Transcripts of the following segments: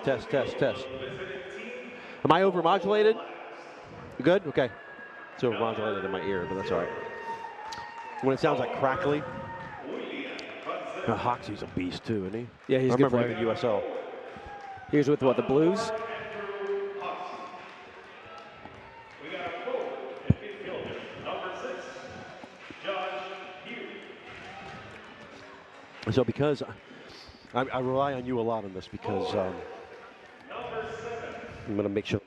Test, test, test, test. Am I overmodulated? Good? Okay. It's overmodulated in my ear, but that's all right. When it sounds like crackly. Hoxie's a beast too, isn't he? Yeah, he's I a good remember player. him in USL. He was with what, the Blues? So because I rely on you a lot on this because I'm going to make sure.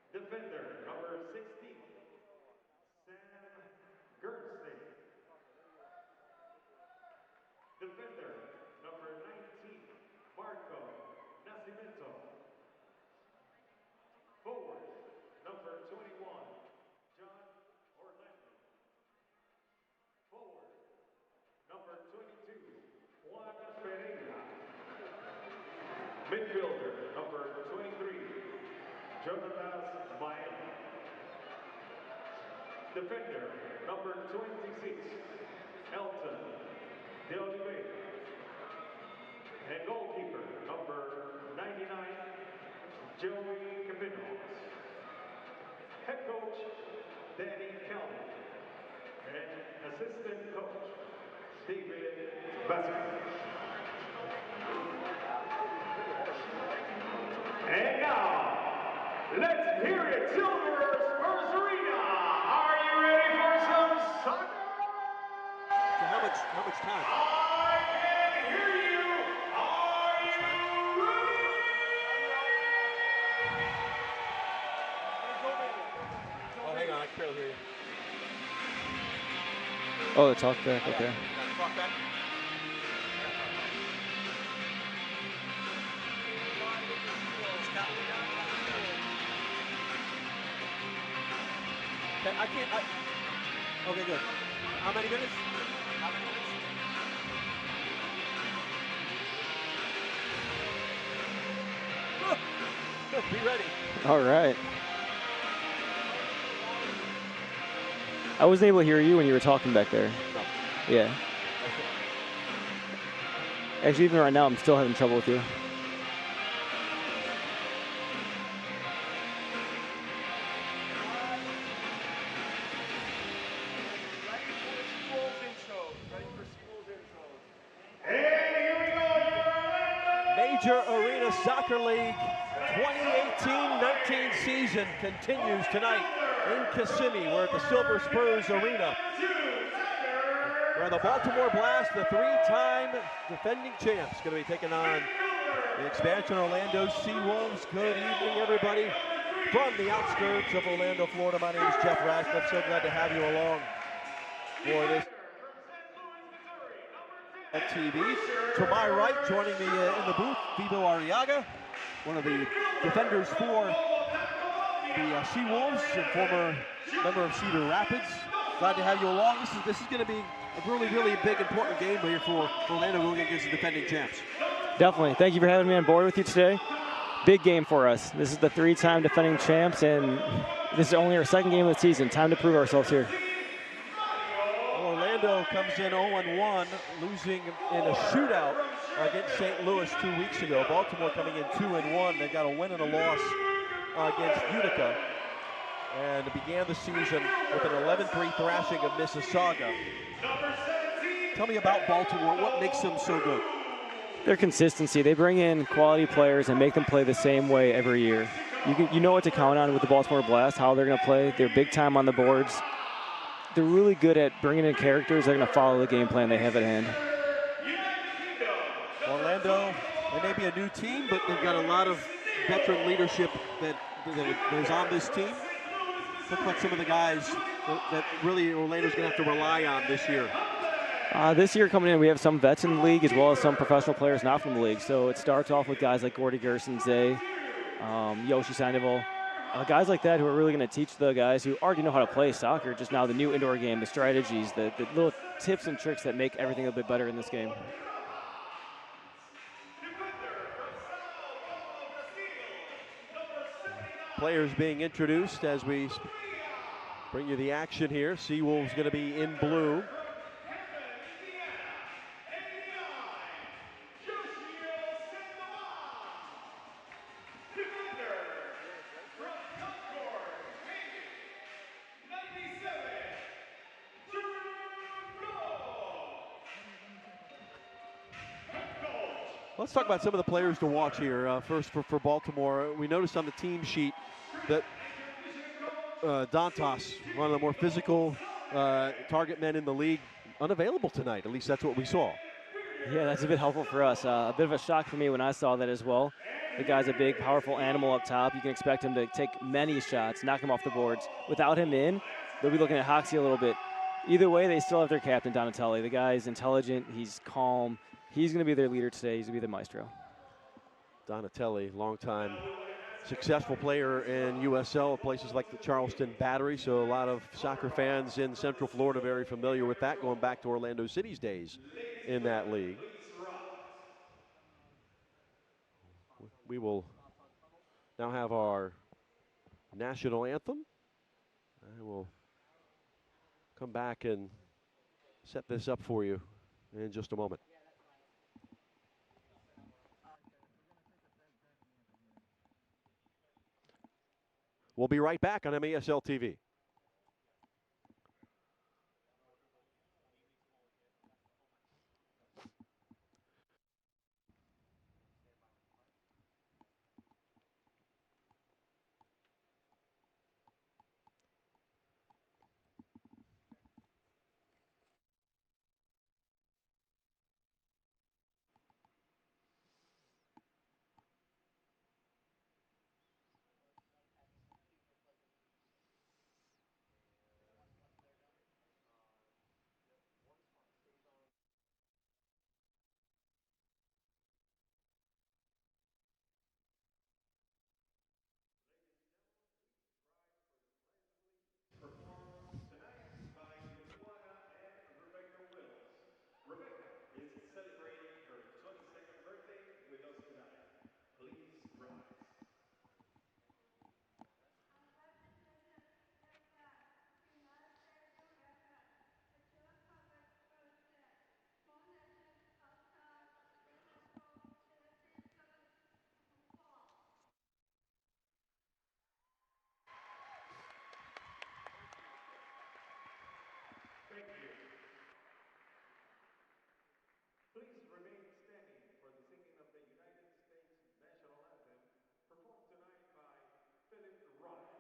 Defender, number 16, Sam Gerstein. Defender, number 19, Marco Nascimento. Forward, number 21, John Orlando. Forward, number 22, Juan Pereira. Midfielder, number 23, Jonathan Miami. Defender, number 26, Elton De Oliveira. And goalkeeper, number 99, Joey Capinos. Head coach, Danny Kelly. And assistant coach, David Bassett. And now, let's hear it, Silver Spurs Arena. Are you ready for some soccer? So how much time? I can hear you. Are you ready? Oh, hang on, I can barely hear you. Oh, the talk back, okay. Talk back. I can't. Okay, good. How many minutes? How many minutes? Be ready. All right. I wasn't able to hear you when you were talking back there. No. Yeah. Actually, even right now, I'm still having trouble with you. Major Arena Soccer League 2018-19 season continues tonight in Kissimmee. We're at the Silver Spurs Arena, where the Baltimore Blast, the three-time defending champs, going to be taking on the expansion Orlando SeaWolves. Good evening, everybody. From the outskirts of Orlando, Florida, my name is Jeff Ratcliffe. So glad to have you along for this on TV. To my right, joining me in the booth, Vivo Arriaga, one of the defenders for the SeaWolves and former member of Cedar Rapids. Glad to have you along. This is going to be a really, really big, important game here for Orlando going against the defending champs. Definitely. Thank you for having me on board with you today. Big game for us. This is the three-time defending champs, and this is only our second game of the season. Time to prove ourselves here. Orlando comes in 0-1, losing in a shootout against St. Louis 2 weeks ago. Baltimore coming in 2-1. They've got a win and a loss against Utica, and began the season with an 11-3 thrashing of Mississauga. Tell me about Baltimore. What makes them so good? Their consistency. They bring in quality players and make them play the same way every year. You know what to count on with the Baltimore Blast, how they're going to play. They're big time on the boards. They're really good at bringing in characters that are going to follow the game plan they have at hand. Orlando, they may be a new team, but they've got a lot of veteran leadership that is on this team. Look like some of the guys that really Orlando's going to have to rely on this year. This year coming in, we have some vets in the league as well as some professional players not from the league. So it starts off with guys like Gordy Gerson, Zay, Yoshi Sandoval, Guys like that who are really going to teach the guys who already know how to play soccer, just now the new indoor game, the strategies, the little tips and tricks that make everything a bit better in this game. Players being introduced as we bring you the action here. SeaWolves going to be in blue. Let's talk about some of the players to watch here. First, for Baltimore, we noticed on the team sheet that Dantas, one of the more physical target men in the league, unavailable tonight. At least that's what we saw. Yeah, that's a bit helpful for us. A bit of a shock for me when I saw that as well. The guy's a big, powerful animal up top. You can expect him to take many shots, knock him off the boards. Without him in, they'll be looking at Hoxie a little bit. Either way, they still have their captain, Donatelli. The guy's intelligent. He's calm. He's going to be their leader today. He's going to be the maestro. Donatelli, longtime successful player in USL, places like the Charleston Battery, so a lot of soccer fans in Central Florida very familiar with that, going back to Orlando City's days in that league. We will now have our national anthem. I will come back and set this up for you in just a moment. We'll be right back on MASL TV. Please remain standing for the singing of the United States national anthem, performed tonight by Philip Wright.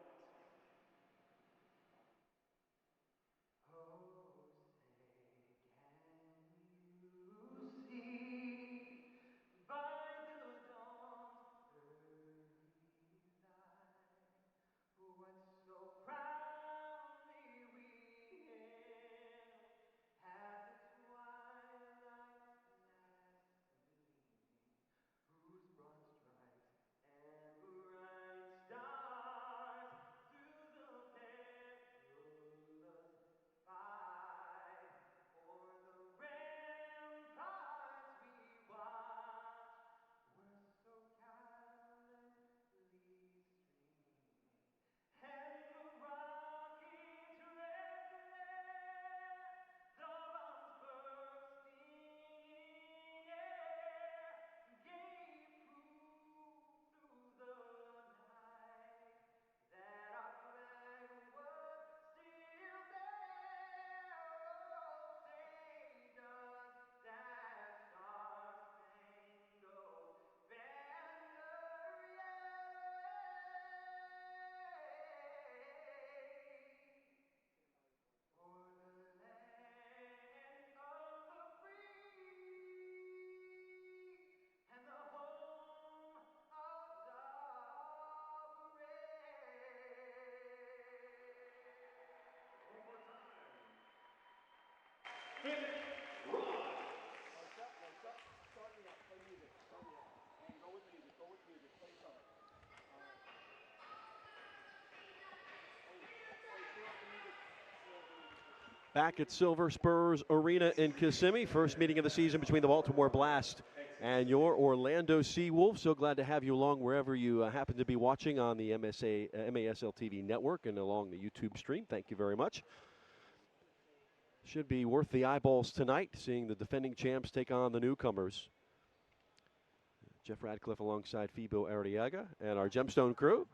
Oh, say, can you see by the dawn's early light what so proudly we hailed at the twilight's last gleaming, whose broad stripes and bright stars through the perilous fight o'er the ramparts we watched were so gallantly streaming, and the rockets' red glare, the bombs bursting in air, gave proof through the night that our flag was still there. Oh, say does that star-spangled banner yet o'er the land of the free and the home of the brave. One more time. Finish. Rock. Back at Silver Spurs Arena in Kissimmee. First meeting of the season between the Baltimore Blast and your Orlando SeaWolves. So glad to have you along wherever you happen to be watching on the MASL TV network and along the YouTube stream. Thank you very much. Should be worth the eyeballs tonight, seeing the defending champs take on the newcomers. Jeff Radcliffe alongside Fibo Arriaga and our Gemstone crew.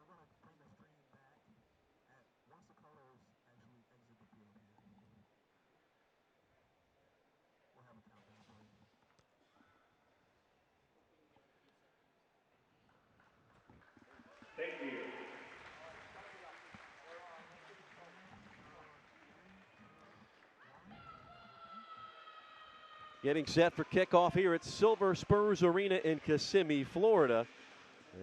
Getting set for kickoff here at Silver Spurs Arena in Kissimmee, Florida,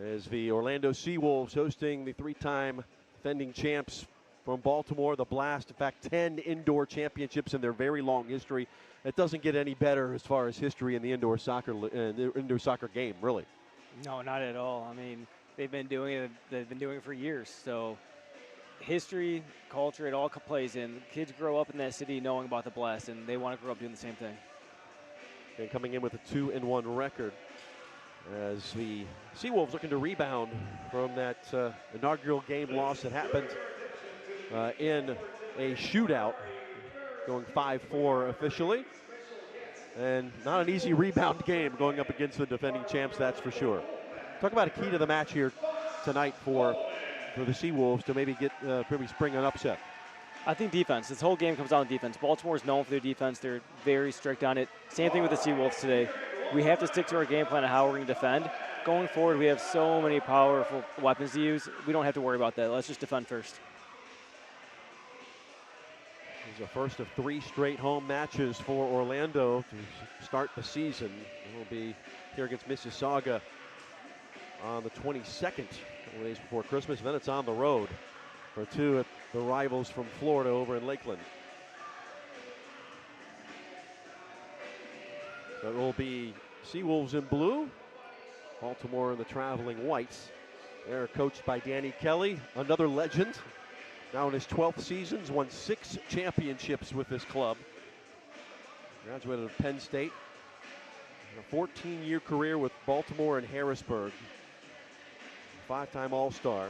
as the Orlando SeaWolves hosting the three-time defending champs from Baltimore, the Blast. In fact, 10 indoor championships in their very long history. It doesn't get any better as far as history in the indoor soccer game, really. No, not at all. I mean, they've been doing it for years. So history, culture, it all plays in. Kids grow up in that city knowing about the Blast, and they want to grow up doing the same thing. And coming in with a 2-1 record as the SeaWolves looking to rebound from that inaugural game loss that happened in a shootout, going 5-4 officially. And not an easy rebound game going up against the defending champs, that's for sure. Talk about a key to the match here tonight for the SeaWolves to maybe spring an upset. I think defense. This whole game comes down to defense. Baltimore is known for their defense. They're very strict on it. Same thing with the SeaWolves today. We have to stick to our game plan of how we're going to defend. Going forward, we have so many powerful weapons to use. We don't have to worry about that. Let's just defend first. This is the first of 3 straight home matches for Orlando to start the season. It will be here against Mississauga on the 22nd, a couple days before Christmas. And then it's on the road for 2 at the rivals from Florida over in Lakeland. So it will be SeaWolves in blue, Baltimore in the traveling whites. They're coached by Danny Kelly, another legend. Now in his 12th season, he's won 6 championships with this club. Graduated of Penn State. A 14-year career with Baltimore and Harrisburg. 5-time All-Star.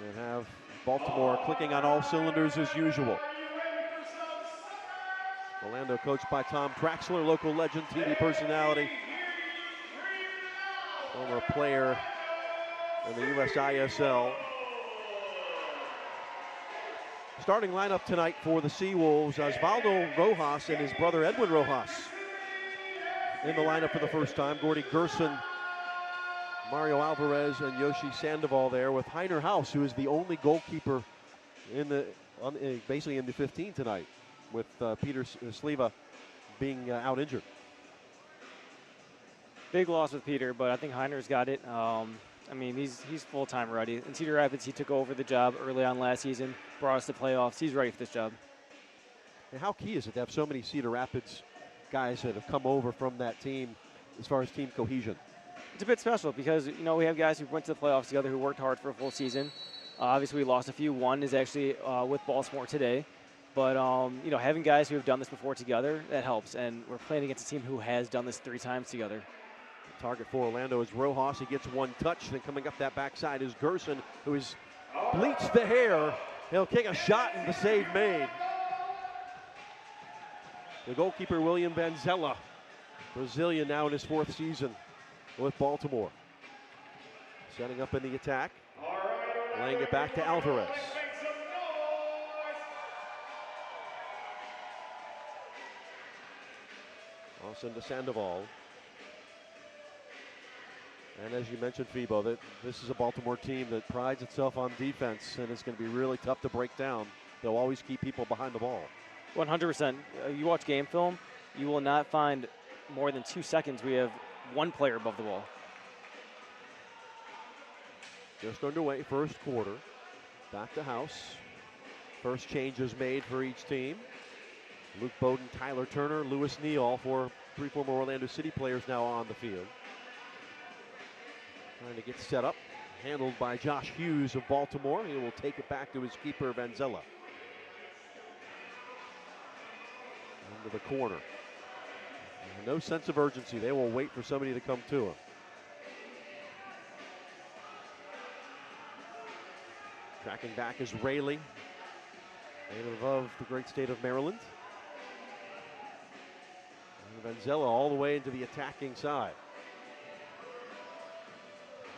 And have Baltimore clicking on all cylinders as usual. Orlando coached by Tom Traxler, local legend, TV personality. Former player in the USISL. Starting lineup tonight for the SeaWolves, Osvaldo Rojas and his brother Edwin Rojas in the lineup for the first time. Gordy Gerson, Mario Alvarez, and Yoshi Sandoval there, with Heiner House, who is the only goalkeeper basically in the 15 tonight, with Peter Sleva being out injured. Big loss with Peter, but I think Heiner's got it. I mean, he's full-time ready. In Cedar Rapids, he took over the job early on last season, brought us to playoffs. He's ready for this job. And how key is it to have so many Cedar Rapids guys that have come over from that team as far as team cohesion? It's a bit special because, you know, we have guys who went to the playoffs together who worked hard for a full season. Obviously, we lost a few. One is actually with Baltimore today. But, you know, having guys who have done this before together, that helps. And we're playing against a team who has done this 3 times together. The target for Orlando is Rojas. He gets 1 touch. Then coming up that backside is Gerson, who has bleached the hair. He'll kick a shot and the save made. The goalkeeper, William Vanzella, Brazilian, now in his 4th season with Baltimore. Setting up in the attack. Laying it back to Alvarez. Also to Sandoval. And as you mentioned, Fibo, that this is a Baltimore team that prides itself on defense, and it's going to be really tough to break down. They'll always keep people behind the ball. 100%. You watch game film, you will not find more than 2 seconds we have 1 player above the ball. Just underway, first quarter. Back to House. First changes made for each team. Luke Bowden, Tyler Turner, Lewis Neal, 3 former Orlando City players now on the field. Trying to get set up. Handled by Josh Hughes of Baltimore. He will take it back to his keeper, Vanzella. into the corner. No sense of urgency. They will wait for somebody to come to him. Tracking back is Rayleigh, native of the great state of Maryland. And Vanzella all the way into the attacking side.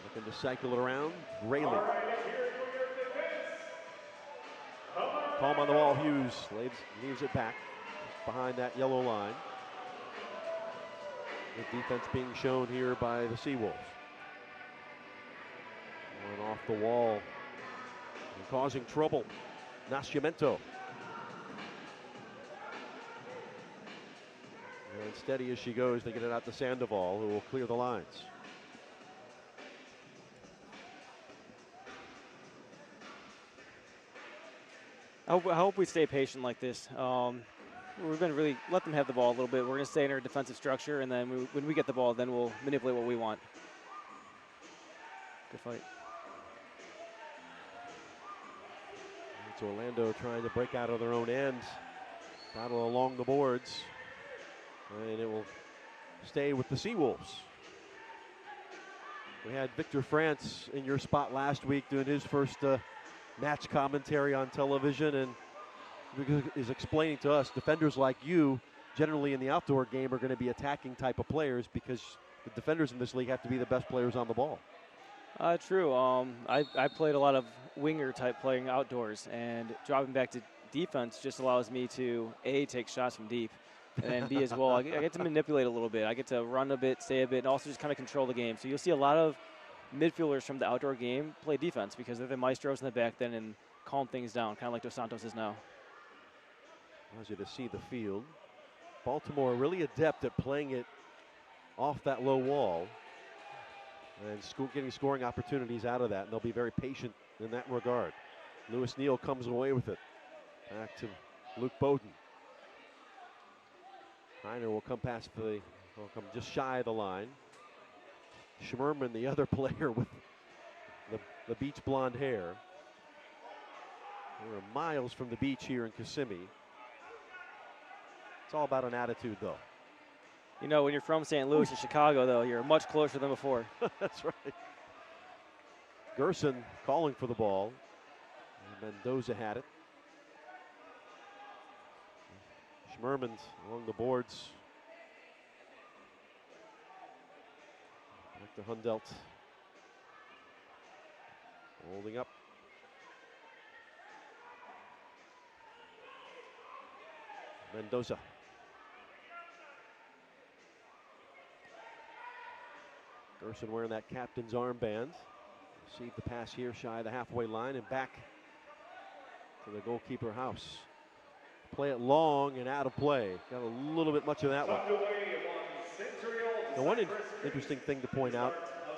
Looking to cycle it around. Rayleigh. Calm on the ball, Hughes leaves it back behind that yellow line. The defense being shown here by the SeaWolves. One off the wall and causing trouble. Nascimento. And steady as she goes, they get it out to Sandoval, who will clear the lines. I hope we stay patient like this. We're going to really let them have the ball a little bit. We're going to stay in our defensive structure, and then when we get the ball, then we'll manipulate what we want. Good fight. It's Orlando trying to break out of their own end. Battle along the boards. And it will stay with the SeaWolves. We had Victor France in your spot last week doing his first match commentary on television, and is explaining to us defenders like you generally in the outdoor game are going to be attacking type of players because the defenders in this league have to be the best players on the ball. True. I played a lot of winger type playing outdoors, and dropping back to defense just allows me to A, take shots from deep, and then B as well. I get to manipulate a little bit. I get to run a bit, stay a bit, and also just kind of control the game. So you'll see a lot of midfielders from the outdoor game play defense because they're the maestros in the back then and calm things down, kind of like Dos Santos is now. Allows you to see the field. Baltimore really adept at playing it off that low wall and getting scoring opportunities out of that, and they'll be very patient in that regard. Lewis Neal comes away with it. Back to Luke Bowden. Reiner will come come just shy of the line. Schmerman, the other player with the beach blonde hair. We're miles from the beach here in Kissimmee. It's all about an attitude, though. You know, when you're from St. Louis and Chicago, though, you're much closer than before. That's right. Gerson calling for the ball. And Mendoza had it. Schmerman along the boards. Back to Hundelt. Holding up. Mendoza. Gerson wearing that captain's armband. Received the pass here shy of the halfway line and back to the goalkeeper house. Play it long and out of play. Got a little bit much of that one. Now, one interesting thing to point out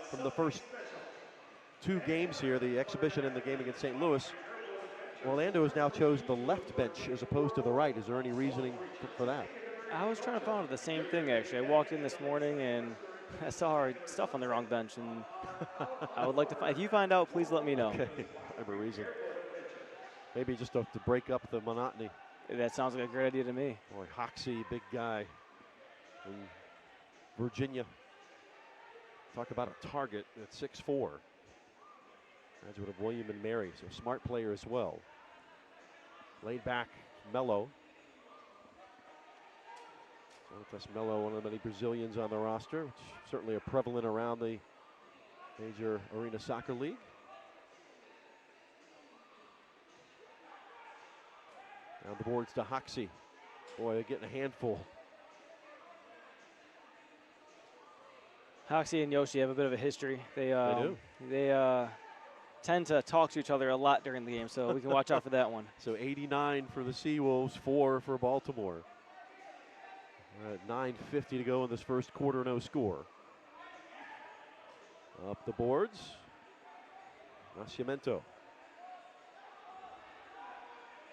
from the first two games here, the exhibition and the game against St. Louis, Orlando has now chosen the left bench as opposed to the right. Is there any reasoning for that? I was trying to find out the same thing, actually. I walked in this morning and I saw our stuff on the wrong bench, and I would like to find, if you find out, please let me know. Okay, I have a reason. Maybe just to break up the monotony. That sounds like a great idea to me. Boy, Hoxie, big guy in Virginia. Talk about a target at 6'4". Graduate of William and Mary, so smart player as well. Laid back, Melo. Santos Melo, one of the many Brazilians on the roster, which certainly are prevalent around the major arena soccer league. Down the boards to Hoxie. Boy, they're getting a handful. Hoxie and Yoshi have a bit of a history. They do. They tend to talk to each other a lot during the game, so we can watch out for that one. So 89 for the SeaWolves, 4 for Baltimore. At 9:50 to go in this first quarter, no score. Up the boards, Nascimento.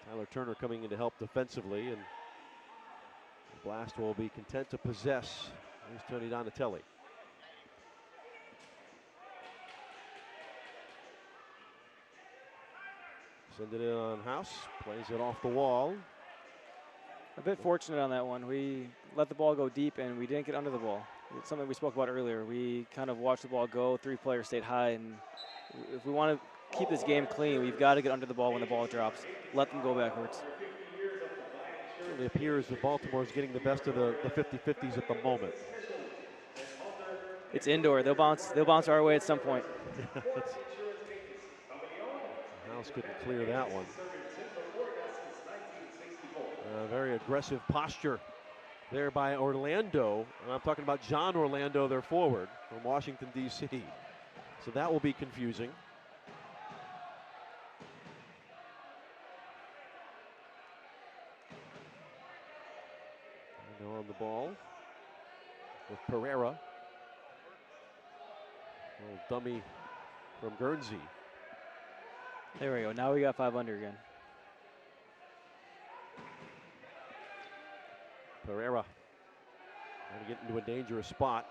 Tyler Turner coming in to help defensively, and the Blast will be content to possess. Here's Tony Donatelli. Send it in on House, plays it off the wall. A bit fortunate on that one. We let the ball go deep and we didn't get under the ball. It's something we spoke about earlier. We kind of watched the ball go. 3 players stayed high, and if we want to keep this game clean, we've got to get under the ball when the ball drops. Let them go backwards. It appears that Baltimore is getting the best of the 50-50s at the moment. It's indoor. They'll bounce our way at some point. House couldn't clear that one. Very aggressive posture there by Orlando. And I'm talking about John Orlando, their forward from Washington, D.C. So that will be confusing. Orlando on the ball with Pereira. Little dummy from Guernsey. There we go. Now we got 5 under again. Pereira trying to get into a dangerous spot.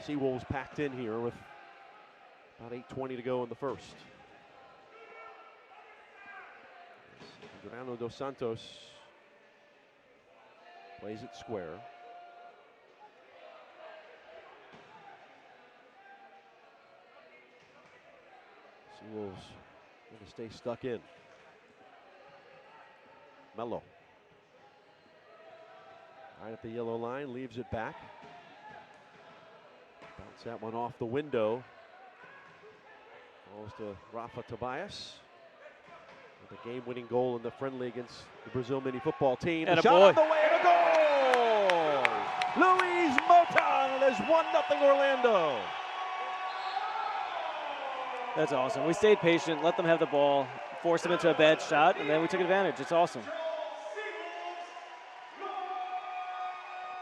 SeaWolves packed in here with about 8:20 to go in the first. Adriano Dos Santos plays it square. SeaWolves going to stay stuck in. Mello. Right at the yellow line, leaves it back. Bounce that one off the window. Goes to Rafa Tobias. With a game-winning goal in the friendly against the Brazil mini football team. And the a shot boy. on the way to goal! Luis Mota, and it is 1-0 Orlando. That's awesome. We stayed patient, let them have the ball, forced them into a bad shot, and then we took advantage. It's awesome.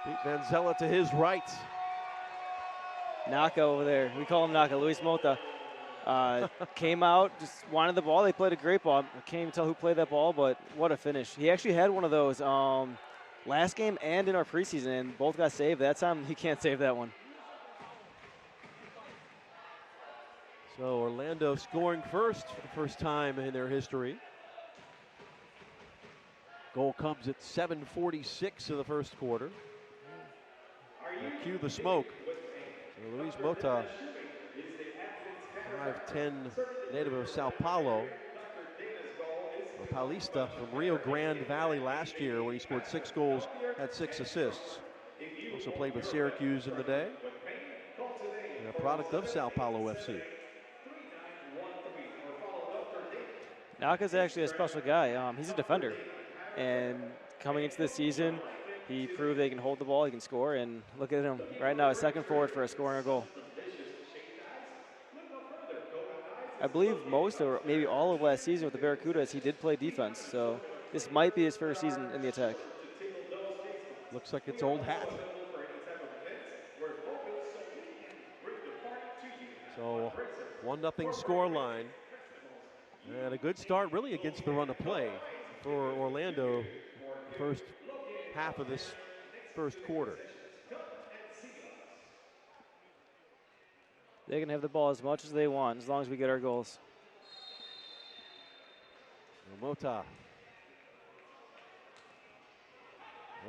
Pete Van Zella to his right. Naka over there. We call him Naka. Luis Mota came out, just wanted the ball. They played a great ball. I can't even tell who played that ball, but what a finish. He actually had one of those last game and in our preseason, and both got saved. That time, he can't save that one. So Orlando scoring first for the first time in their history. Goal comes at 7:46 of the first quarter. Cue the smoke. So Luis Mota, 5'10", native of Sao Paulo. A Paulista from Rio Grande Valley last year when he scored 6 goals, had 6 assists. Also played with Syracuse in the day. And a product of Sao Paulo FC. Naka's actually a special guy. He's a defender. And coming into this season, he proved they can hold the ball, he can score, and look at him right now, a second forward for scoring a goal. I believe most or maybe all of last season with the Barracudas, he did play defense, so this might be his first season in the attack. Looks like it's old hat. So 1-0 score line. And a good start really against the run of play for Orlando the first half of this first quarter. They can have the ball as much as they want as long as we get our goals. Mota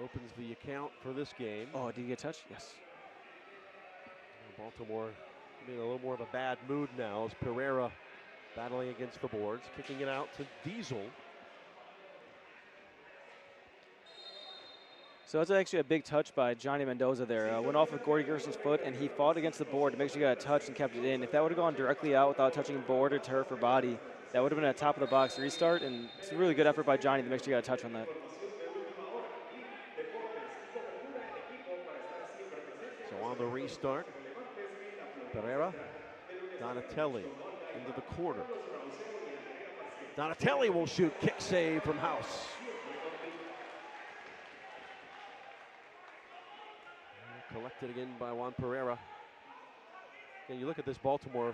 opens the account for this game. Oh, did he get touched? Yes. Baltimore in a little more of a bad mood now as Pereira battling against the boards, kicking it out to Diesel. So that's actually a big touch by Johnny Mendoza there. Went off of Gordy Gerson's foot, and he fought against the board to make sure he got a touch and kept it in. If that would have gone directly out without touching board or turf or body, that would have been a top of the box restart, and it's a really good effort by Johnny to make sure he got a touch on that. So on the restart, Pereira, Donatelli into the corner. Donatelli will shoot, kick save from House. Collected again by Juan Pereira. And you look at this Baltimore.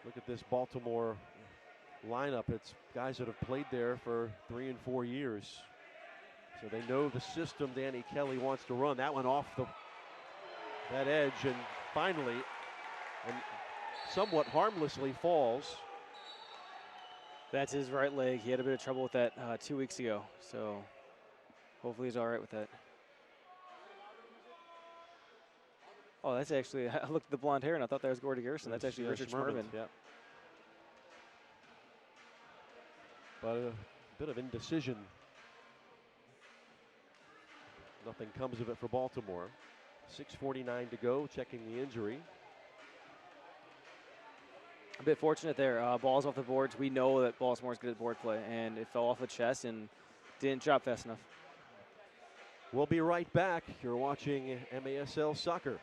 Look at this Baltimore lineup. It's guys that have played there for 3 and 4 years. So they know the system Danny Kelly wants to run. That went off that edge and finally, and somewhat harmlessly falls. That's his right leg. He had a bit of trouble with that 2 weeks ago, so hopefully he's all right with that. Oh, that's actually, I looked at the blonde hair and I thought that was Gordy Gerson. That's actually Richard Schmerman. Yeah. But a bit of indecision. Nothing comes of it for Baltimore. 6:49 to go, checking the injury. A bit fortunate there. Balls off the boards. We know that Baltimore's good at board play, and it fell off the chest and didn't drop fast enough. We'll be right back. You're watching MASL Soccer.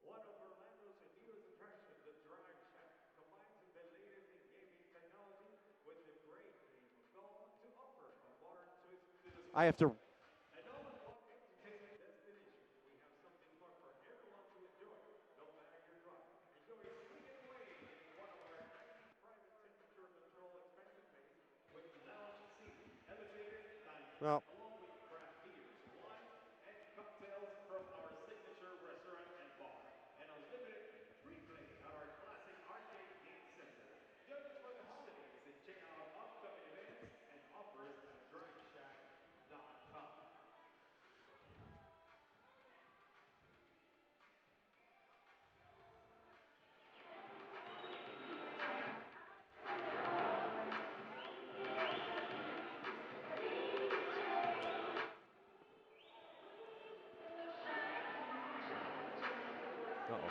One of Orlando's newest attractions, the Drive Shack, combines the latest in gaming technology with the great game of golf to offer a modern twist to the I have to. And all-in-one entertainment destination. We have something fun for everyone to enjoy, no matter your drive. Enjoy swinging away in one of our 90 private temperature control expansion bays with lounge seating, elevated dining, Well, along with craft beers, wine, and cocktails from our signature restaurant and bar. And unlimited free play at our classic arcade game center. Join us for the holidays and check out upcoming events and offers at driveshack.com. uh-oh.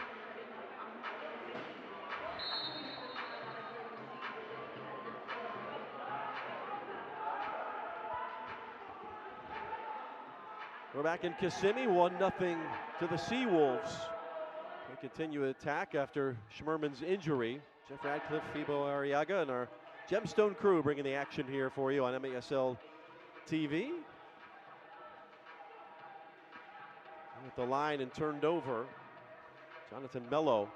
We're back in Kissimmee, 1-0 to the SeaWolves. They continue to attack after Schmerman's injury. Jeff Radcliffe, Fibo Arriaga, and our Gemstone crew bringing the action here for you on MASL TV. At the line and turned over. Jonathan Mello.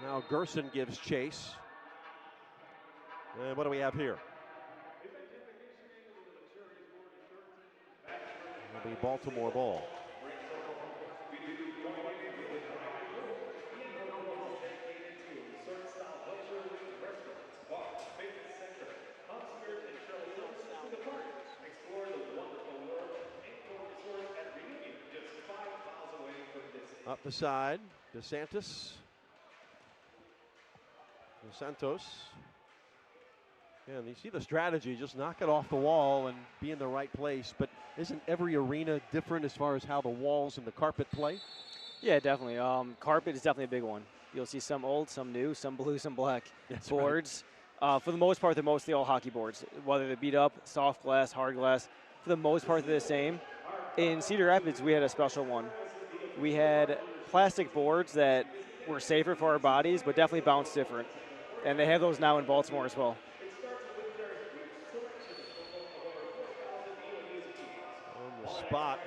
Now Gerson gives chase. And what do we have here? It'll be Baltimore ball. Up the side, DeSantis. DeSantos. Yeah, and you see the strategy, just knock it off the wall and be in the right place. But isn't every arena different as far as how the walls and the carpet play? Yeah, definitely. Carpet is definitely a big one. You'll see some old, some new, some blue, some black. That's boards. Right. For the most part, they're mostly all hockey boards, whether they're beat up, soft glass, hard glass. For the most part, they're the same. In Cedar Rapids, we had a special one. We had plastic boards that were safer for our bodies, but definitely bounce different. And they have those now in Baltimore as well. On the spot,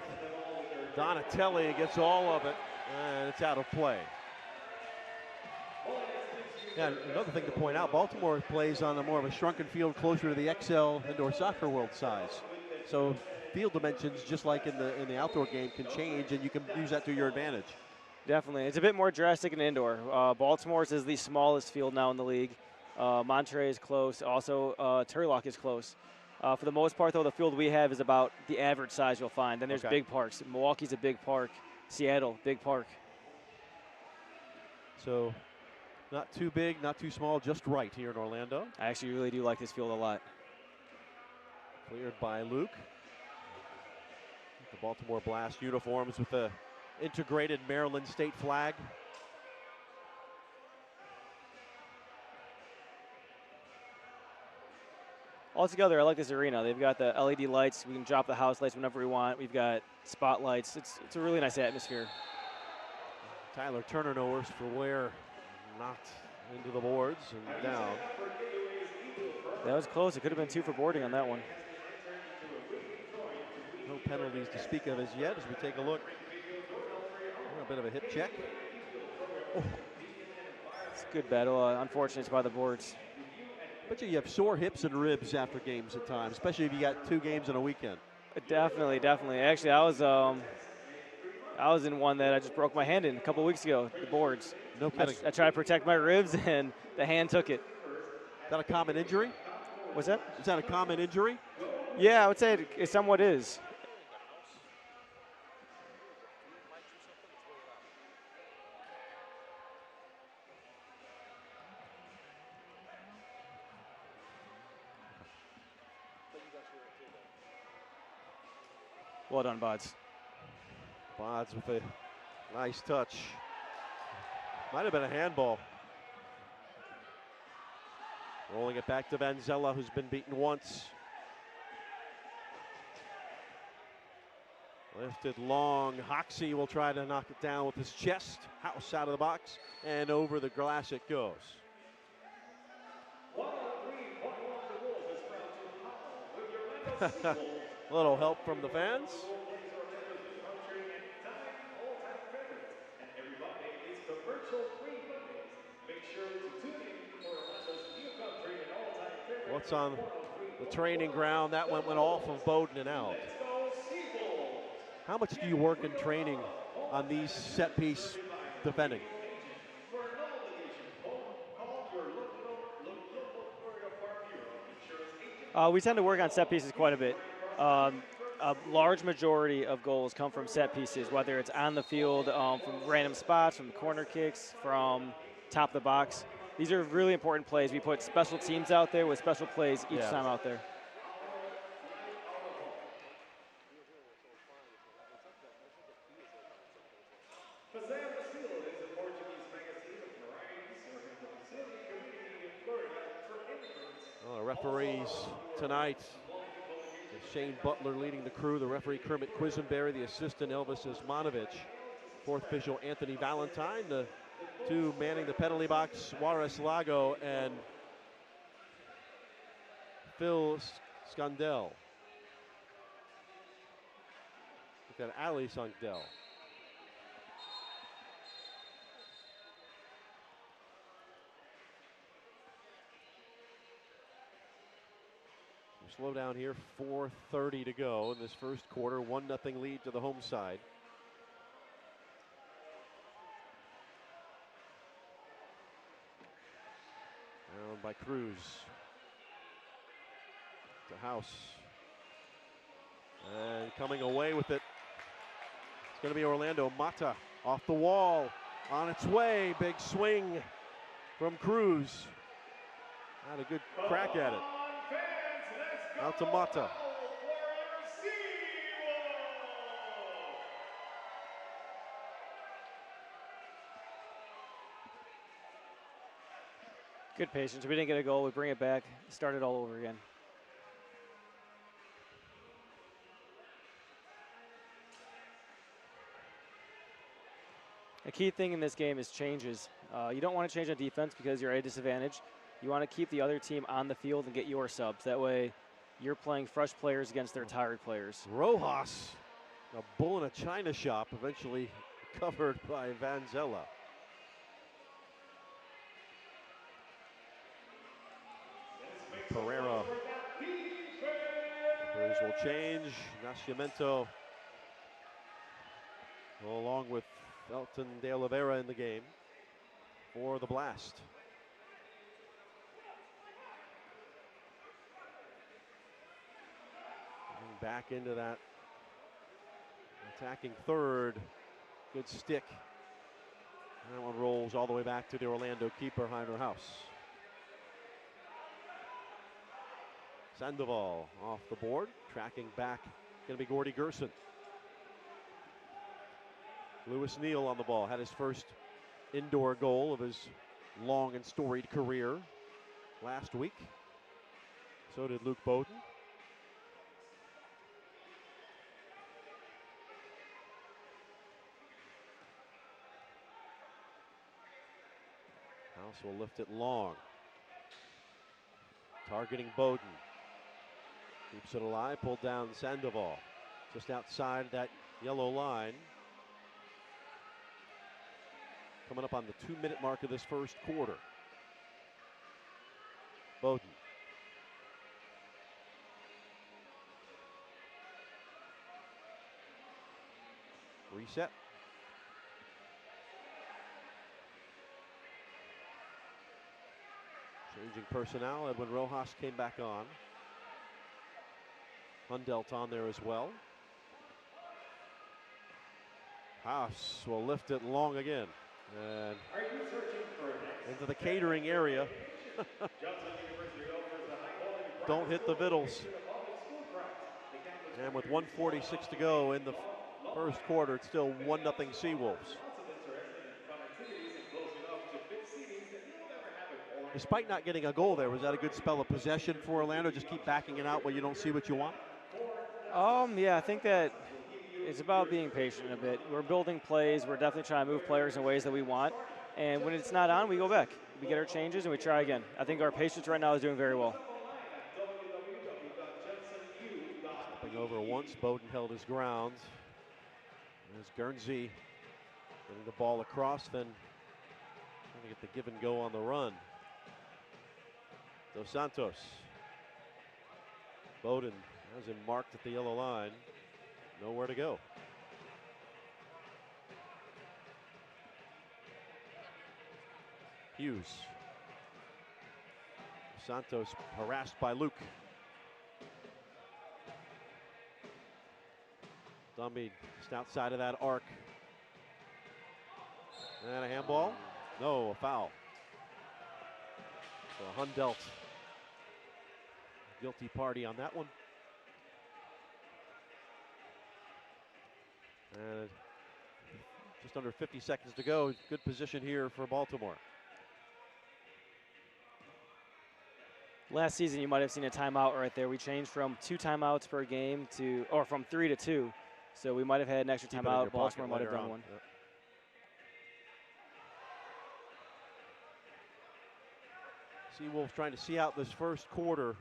Donatelli gets all of it, and it's out of play. Yeah, another thing to point out, Baltimore plays on a more of a shrunken field closer to the XL Indoor Soccer World size. So field dimensions, just like in the outdoor game, can change, and you can use that to your advantage. Definitely. It's a bit more drastic in indoor. Baltimore's is the smallest field now in the league. Monterey is close. Also, Turlock is close. For the most part, though, the field we have is about the average size you'll find. Then there's big parks. Milwaukee's a big park. Seattle, big park. So not too big, not too small, just right here in Orlando. I actually really do like this field a lot. Cleared by Luke. The Baltimore Blast uniforms with the integrated Maryland state flag. Altogether, I like this arena. They've got the LED lights. We can drop the house lights whenever we want. We've got spotlights. It's a really nice atmosphere. Tyler Turner nowhere for where, knocked into the boards and down. That was close. It could have been 2 for boarding on that one. No penalties to speak of as yet as we take a look. A bit of a hip check. Oh. It's a good battle. Unfortunate it's by the boards. But you have sore hips and ribs after games at times, especially if you got 2 games in a weekend. Definitely, definitely. Actually, I was in one that I just broke my hand in a couple weeks ago, the boards. No kidding. I tried to protect my ribs, and the hand took it. Is that a common injury? What's that? Is that a common injury? Yeah, I would say it somewhat is. Well done, Bods. Bods with a nice touch. Might have been a handball. Rolling it back to Vanzella, who's been beaten once. Lifted long. Hoxie will try to knock it down with his chest. House out of the box, and over the glass it goes. 103.1 the Wolves is proud to howl with your Orlando SeaWolves. A little help from the fans. Plays Orlando's new country and all-time favorite. And every Monday is commercial-free Mondays. Make sure to tune in for Orlando's new country and all-time favorite. What's on the training ground? That one went off of Bowden and out. Let's go SeaWolves. How much do you work in training on these set piece defending? For no obligation, call your local Florida Farm Bureau insurance agent. We tend to work on set pieces quite a bit. A large majority of goals come from set pieces, whether it's on the field, from random spots, from corner kicks, from top of the box. These are really important plays. We put special teams out there with special plays each time out there. Referees tonight, Shane Butler leading the crew, the referee Kermit Quisenberry, the assistant Elvis Ismanovich, fourth official Anthony Valentine, the two manning the penalty box, Juarez Lago and Phil Scandell. We've got Ali Scandell. Slow down here, 4:30 to go in this first quarter, 1-0 lead to the home side. Down by Cruz. To House. And coming away with it, it's going to be Orlando. Mata off the wall, on its way, big swing from Cruz. Had a good crack at it. Out to Mata. Good patience. We didn't get a goal. We bring it back, start it all over again. A key thing in this game is changes. You don't want to change on defense because you're at a disadvantage. You want to keep the other team on the field and get your subs. That way, you're playing fresh players against their tired players. Rojas, a bull in a china shop, eventually covered by Vanzella. Pereira. Numbers will change. Nascimento, along with Elton De Oliveira in the game for the Blast. Back into that attacking third. Good stick. That one rolls all the way back to the Orlando keeper, Heiner House. Sandoval off the board. Tracking back, going to be Gordy Gerson. Lewis Neal on the ball. Had his first indoor goal of his long and storied career last week. So did Luke Bowden. House will lift it long. Targeting Bowden. Keeps it alive, pulled down Sandoval. Just outside that yellow line. Coming up on the 2-minute mark of this first quarter. Bowden. reset. Changing personnel, Edwin Rojas came back on. Hundelt on there as well. Haas will lift it long again. And into the catering area. Don't hit the vittles. And with 1:46 to go in the first quarter, it's still 1-0 SeaWolves. Despite not getting a goal there, was that a good spell of possession for Orlando? Just keep backing it out when you don't see what you want? Yeah, I think that it's about being patient a bit. We're building plays. We're definitely trying to move players in ways that we want. And when it's not on, we go back. We get our changes and we try again. I think our patience right now is doing very well. Stepping over once, Bowden held his ground. There's Guernsey getting the ball across, then trying to get the give and go on the run. Dos Santos. Bowden has him marked at the yellow line. Nowhere to go. Hughes. Santos harassed by Luke. Dumby just outside of that arc. And a handball? No, a foul. So Hundelt, guilty party on that one. And just under 50 seconds to go. Good position here for Baltimore. Last season, you might have seen a timeout right there. We changed from 2 timeouts per game or from 3 to 2. So we might have had an extra timeout. Baltimore might have done one. Yep. SeaWolves trying to see out this first quarter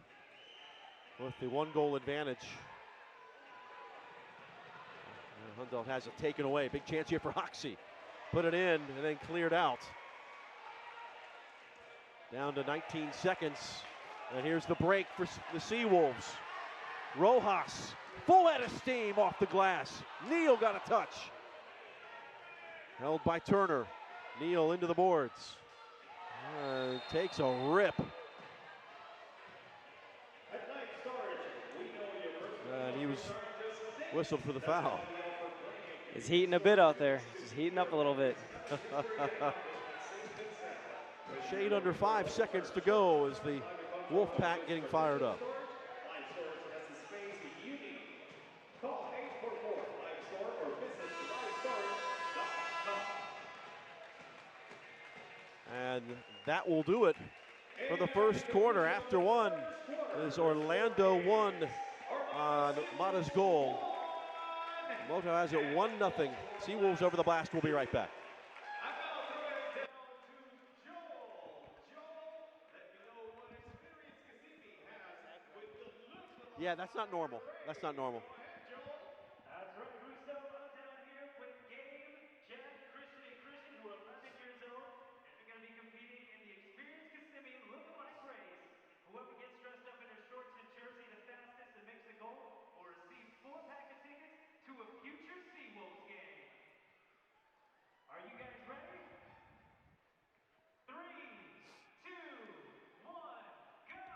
with the 1-goal advantage. Hundelt has it taken away. Big chance here for Hoxie. Put it in and then cleared out. Down to 19 seconds. And here's the break for the SeaWolves. Rojas, full head of steam off the glass. Neal got a touch. Held by Turner. Neal into the boards. Takes a rip. And he was whistled for the foul. It's heating a bit out there. Just heating up a little bit. Shade under 5 seconds to go as the Wolfpack getting fired up. And that will do it for the first quarter. After one is Orlando 1 on Mata's goal. Moto has it 1-0. SeaWolves over the Blast. We'll be right back. Yeah, that's not normal. That's not normal. That's right, Russo. I'm down here with Gabe, Jeff, Christian, and Christian, who are 11 years old, and they're going to be competing in the Experience Kissimmee Lookalike Race. Whoever gets dressed up in their shorts and jersey the fastest and makes the goal will receive 4-pack of tickets to a future SeaWolves game. Are you guys ready? 3, 2, 1, go!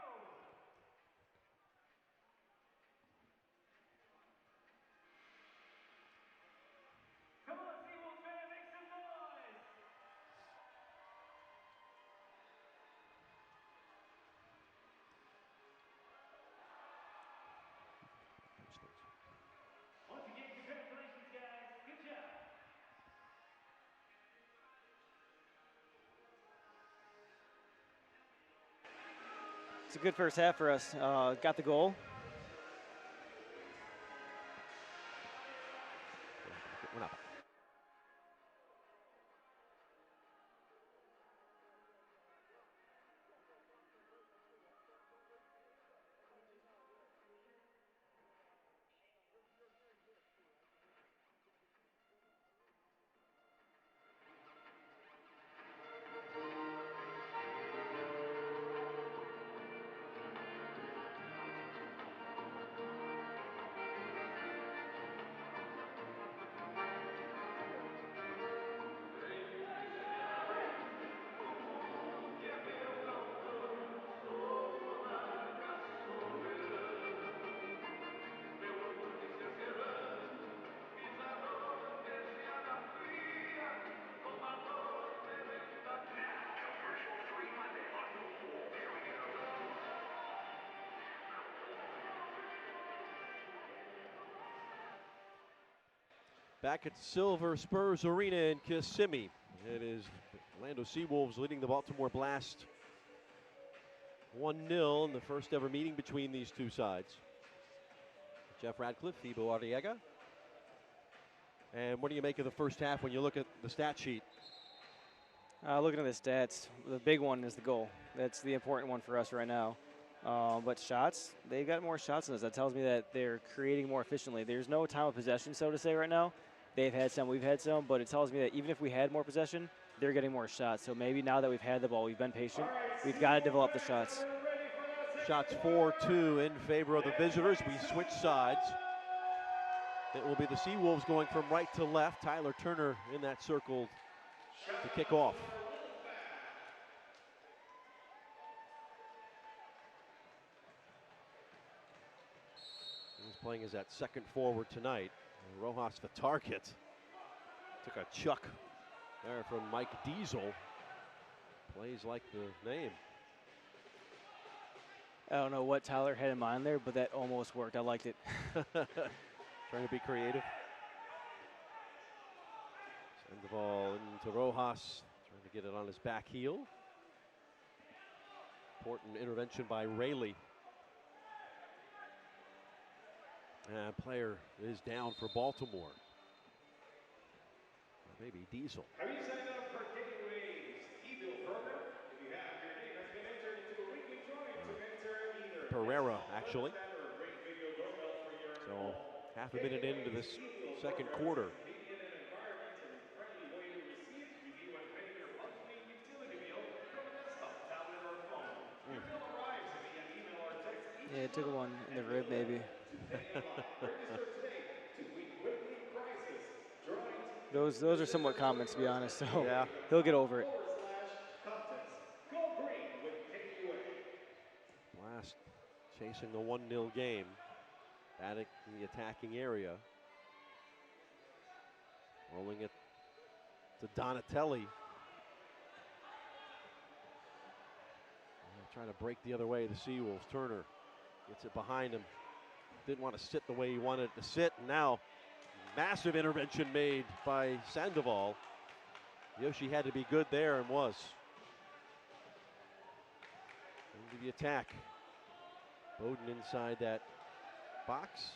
Come on, SeaWolves fan, make some noise! Once again, congratulations, guys. Good job. It's a good first half for us. Got the goal. We're not. Back at Silver Spurs Arena in Kissimmee. It is Orlando SeaWolves leading the Baltimore Blast 1-0 in the first ever meeting between these two sides. Jeff Radcliffe, Thibaut Arriaga. And what do you make of the first half when you look at the stat sheet? Looking at the stats, the big one is the goal. That's the important one for us right now. But shots, they got more shots than us. That tells me that they're creating more efficiently. There's no time of possession, so to say, right now. They've had some, we've had some, but it tells me that even if we had more possession, they're getting more shots. So maybe now that we've had the ball, we've been patient, we've got to develop the shots. Shots 4-2 in favor of the visitors. We switch sides. It will be the SeaWolves going from right to left. Tyler Turner in that circle to kick off. He's playing as that second forward tonight. Rojas the target. Took a chuck there from Mike Diesel. Plays like the name. I don't know what Tyler had in mind there, but that almost worked. I liked it. Trying to be creative. Send the ball into Rojas. Trying to get it on his back heel. Important intervention by Rayleigh. And player is down for Baltimore. Maybe Diesel. Have you signed up for Gateway's e-bill program? If you have, your name has been entered into a weekly drawing to enter either Pereira, actually. So half a minute into this second quarter. Yeah, it took one in the rib, maybe. Those are somewhat common, to be honest, so yeah. He'll get over it. Blast chasing the 1-0 game. Attic in the attacking area. Rolling it to Donatelli. Trying to break the other way, the SeaWolves. Turner gets it behind him. Didn't want to sit the way he wanted it to sit, and now massive intervention made by Sandoval. Yoshi had to be good there and was. Into the attack. Bowden inside that box.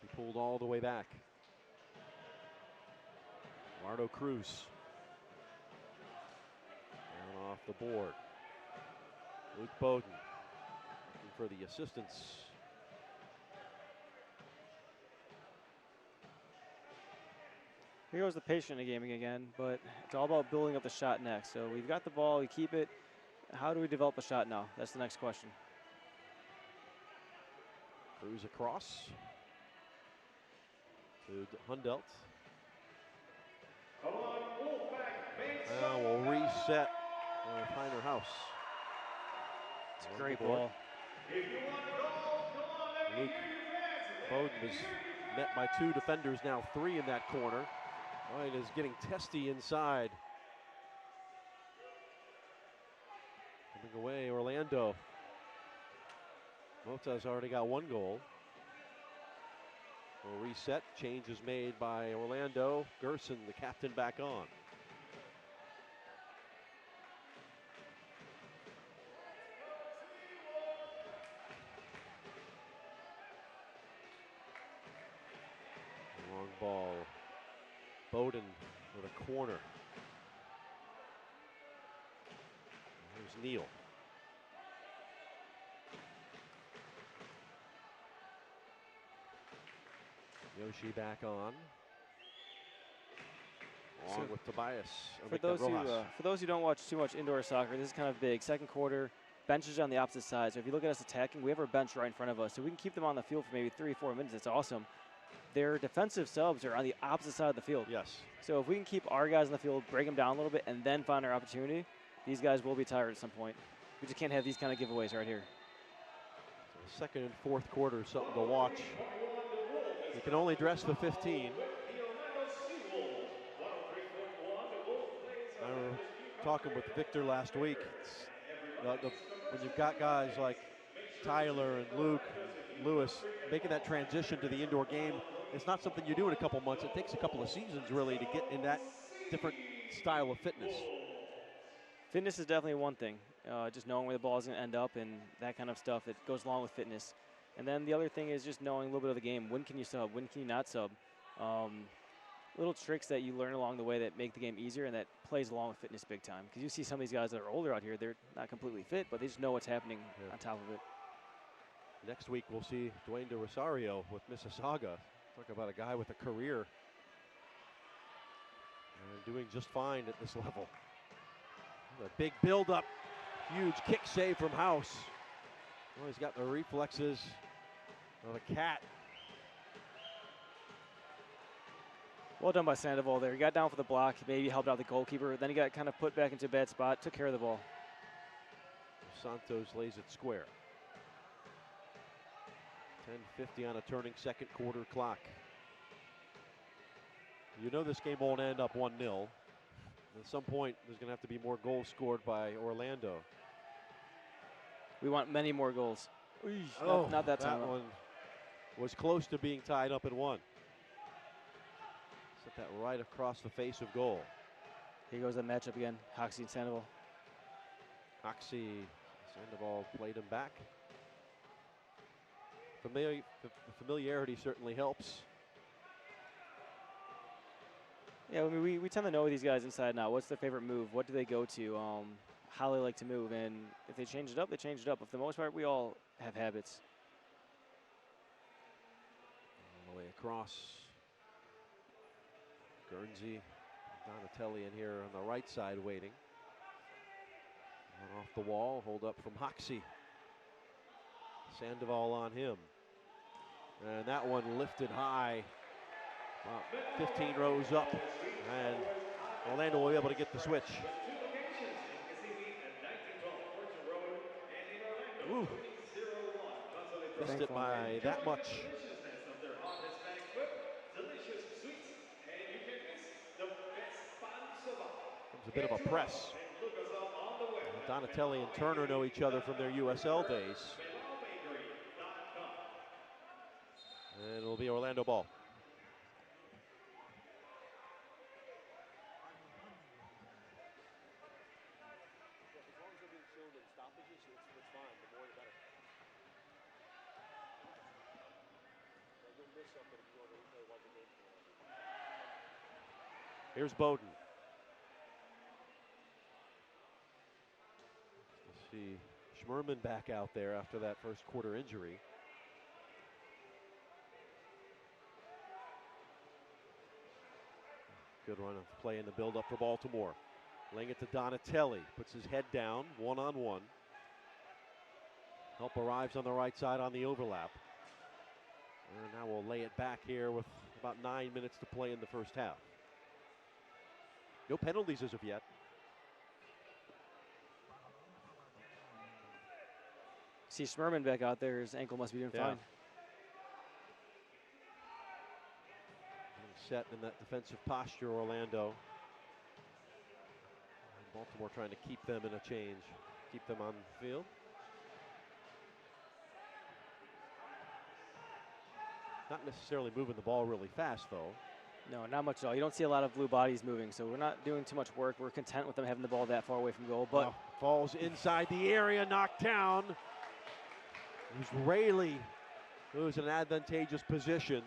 He pulled all the way back. Eduardo Cruz. Down off the board. Luke Bowden looking for the assistance. Here goes the patient gaming again, but it's all about building up the shot next. So we've got the ball, we keep it. How do we develop a shot now? That's the next question. Cruz across to Hundelt. Now we'll reset Piner House. It's a great ball. Luke Bowden was met by two defenders, now three in that corner. White is getting testy inside. Coming away, Orlando. Mota's already got one goal. A reset, change is made by Orlando. Gerson, the captain, back on. Long ball. Bowden with a corner. Here's Neal. Yoshi back on. Along with Tobias. For those who don't watch too much indoor soccer, this is kind of big. Second quarter, benches on the opposite side. So if you look at us attacking, we have our bench right in front of us. So we can keep them on the field for maybe 3-4 minutes. It's awesome. Their defensive subs are on the opposite side of the field. Yes. So if we can keep our guys on the field, break them down a little bit, and then find our opportunity, these guys will be tired at some point. We just can't have these kind of giveaways right here. So second and fourth quarter, something to watch. You can only dress the 15. I remember talking with Victor last week. When you've got guys like Tyler and Luke, and Lewis making that transition to the indoor game, it's not something you do in a couple months. It takes a couple of seasons really to get in that different style of fitness. Fitness is definitely one thing. Just knowing where the ball is going to end up and that kind of stuff that goes along with fitness. And then the other thing is just knowing a little bit of the game. When can you sub? When can you not sub? Little tricks that you learn along the way that make the game easier and that plays along with fitness big time. Because you see some of these guys that are older out here, they're not completely fit, but they just know what's happening on top of it. Next week we'll see Dwayne De Rosario with Mississauga. Talk about a guy with a career and doing just fine at this level. A big build-up, huge kick save from House. Well, he's got the reflexes of a cat. Well done by Sandoval there. He got down for the block, maybe helped out the goalkeeper. Then he got kind of put back into a bad spot, took care of the ball. Santos lays it square. 10:50 on a turning second quarter clock. You know this game won't end up 1-0. At some point, there's going to have to be more goals scored by Orlando. We want many more goals. Oh, not that time. That one was close to being tied up at 1. Set that right across the face of goal. Here goes the matchup again, Hoxie and Sandoval. Hoxie, Sandoval played him back. Familiarity certainly helps. Yeah, I mean, we tend to know these guys inside and out. What's their favorite move? What do they go to? How they like to move. And if they change it up, they change it up. But for the most part, we all have habits. All the way across. Guernsey, Donatelli in here on the right side waiting. One off the wall, hold up from Hoxie. Sandoval on him. And that one lifted high. About 15 rows up. And Orlando will be able to get the switch. Ooh. Missed it by that much. Comes a bit of a press. Donatelli and Turner know each other from their USL days. And it'll be Orlando ball. Here's Bowden. Let's see Schmerman back out there after that first quarter injury. Good run of play in the build-up for Baltimore. Laying it to Donatelli. Puts his head down, one-on-one. Help arrives on the right side on the overlap. And now we'll lay it back here with about 9 minutes to play in the first half. No penalties as of yet. See Schmerman back out there. His ankle must be doing fine. Set in that defensive posture, Orlando. And Baltimore trying to keep them in a change, keep them on the field. Not necessarily moving the ball really fast, though. No, not much at all. You don't see a lot of blue bodies moving, so we're not doing too much work. We're content with them having the ball that far away from goal. But falls inside the area, knocked down. It was Rayleigh who was in an advantageous position.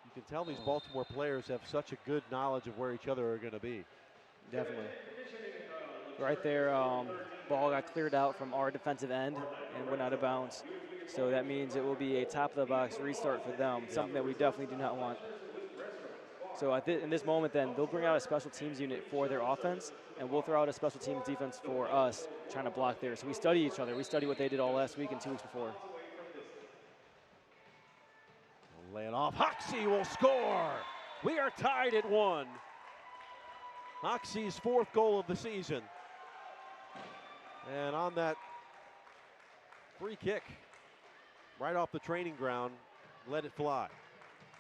You can tell these Baltimore players have such a good knowledge of where each other are going to be. Definitely. Right there, ball got cleared out from our defensive end and went out of bounds. So that means it will be a top-of-the-box restart for them, something that we definitely do not want. So in this moment then, they'll bring out a special teams unit for their offense, and we'll throw out a special teams defense for us trying to block there. So we study each other. We study what they did all last week and 2 weeks before. Lay it off. Hoxie will score. We are tied at 1. Hoxie's 4th goal of the season. And on that free kick, right off the training ground, let it fly.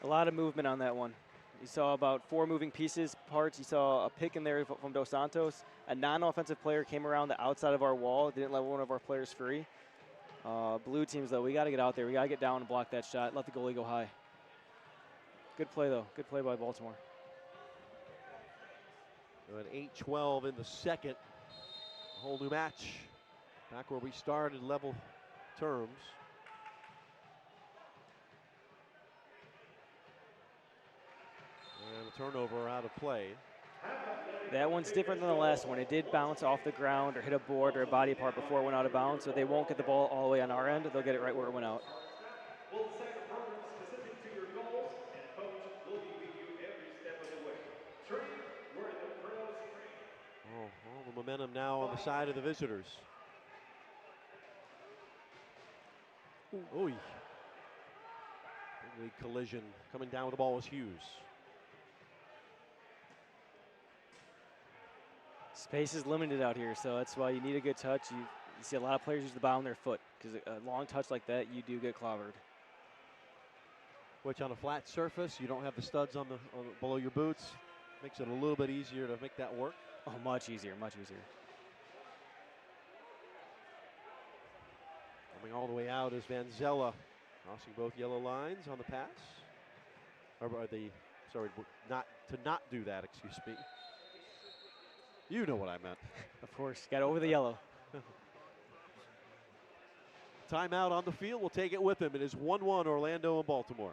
A lot of movement on that one. You saw about 4 moving parts. You saw a pick in there from Dos Santos. A non-offensive player came around the outside of our wall, didn't let one of our players free. Blue teams, though, we got to get out there. We got to get down and block that shot. Let the goalie go high. Good play, though. Good play by Baltimore. An 8-12 in the second. A whole new match. Back where we started, level terms. And a turnover out of play. That one's different than the last one. It did bounce off the ground or hit a board or a body part before it went out of bounds, so they won't get the ball all the way on our end. They'll get it right where it went out. We'll set a program specific to your goals, and coach will be with you every step of the way. Train where the pros train. Oh, all the momentum now on the side of the visitors. Ooh. Big league collision. Coming down with the ball was Hughes. Space is limited out here, so that's why you need a good touch. You see a lot of players use the bottom of their foot because a long touch like that, you do get clobbered. Which on a flat surface, you don't have the studs on below your boots. Makes it a little bit easier to make that work. Oh, much easier, much easier. Coming all the way out is Vanzella, crossing both yellow lines on the pass. Sorry, not do that, excuse me. You know what I meant. Of course, got over the yellow. Timeout on the field. We'll take it with him. It is 1-1 Orlando and Baltimore.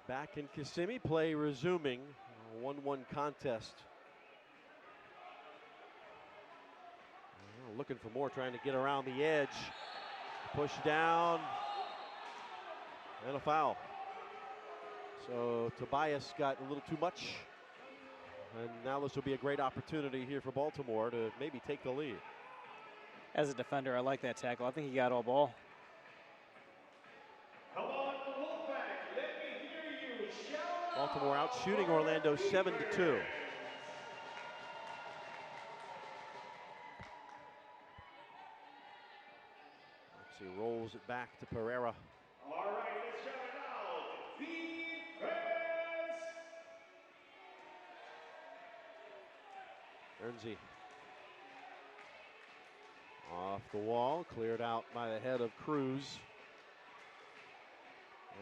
Back in Kissimmee, play resuming. A 1-1 contest. Looking for more, trying to get around the edge. Push down. And a foul. So Tobias got a little too much. And now this will be a great opportunity here for Baltimore to maybe take the lead. As a defender, I like that tackle. I think he got all ball. Baltimore out shooting Orlando 7-2. He rolls it back to Pereira. All right, let's shout it out. Defense! Ernzy. Off the wall, cleared out by the head of Cruz.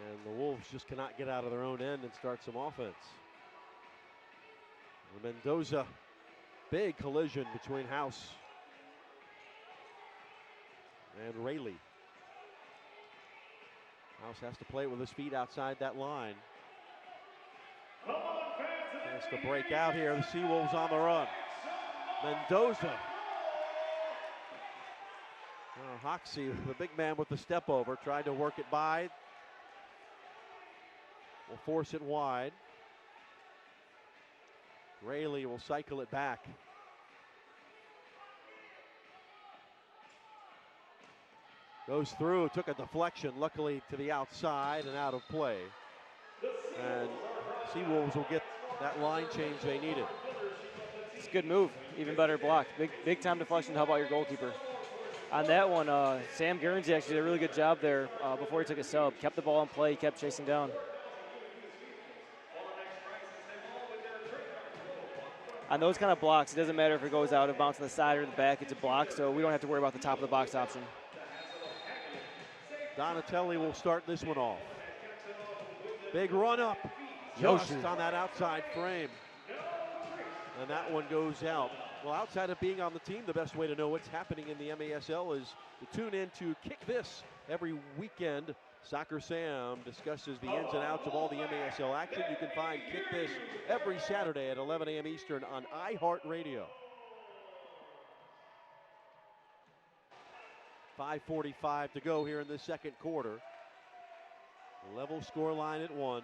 And the Wolves just cannot get out of their own end and start some offense. Mendoza, big collision between House and Rayleigh. House has to play with his feet outside that line. Has to break out here. The SeaWolves on the run. Mendoza. Oh, Hoxie, the big man with the step over, tried to work it by. Will force it wide. Rayleigh will cycle it back. Goes through, took a deflection, luckily to the outside and out of play. And SeaWolves will get that line change they needed. It's a good move, even better block. Big time deflection. How about your goalkeeper? On that one, Sam Guernsey actually did a really good job there before he took a sub. Kept the ball in play, kept chasing down. On those kind of blocks, it doesn't matter if it goes out of bounds to the side or the back, it's a block, so we don't have to worry about the top of the box option. Donatelli will start this one off. Big run up, just on that outside frame. And that one goes out. Well, outside of being on the team, the best way to know what's happening in the MASL is to tune in to Kick This every weekend. Soccer Sam discusses the ins and outs of all the MASL action. You can find Kick This every Saturday at 11 a.m. Eastern on iHeartRadio. 5:45 to go here in the second quarter. Level score line at 1.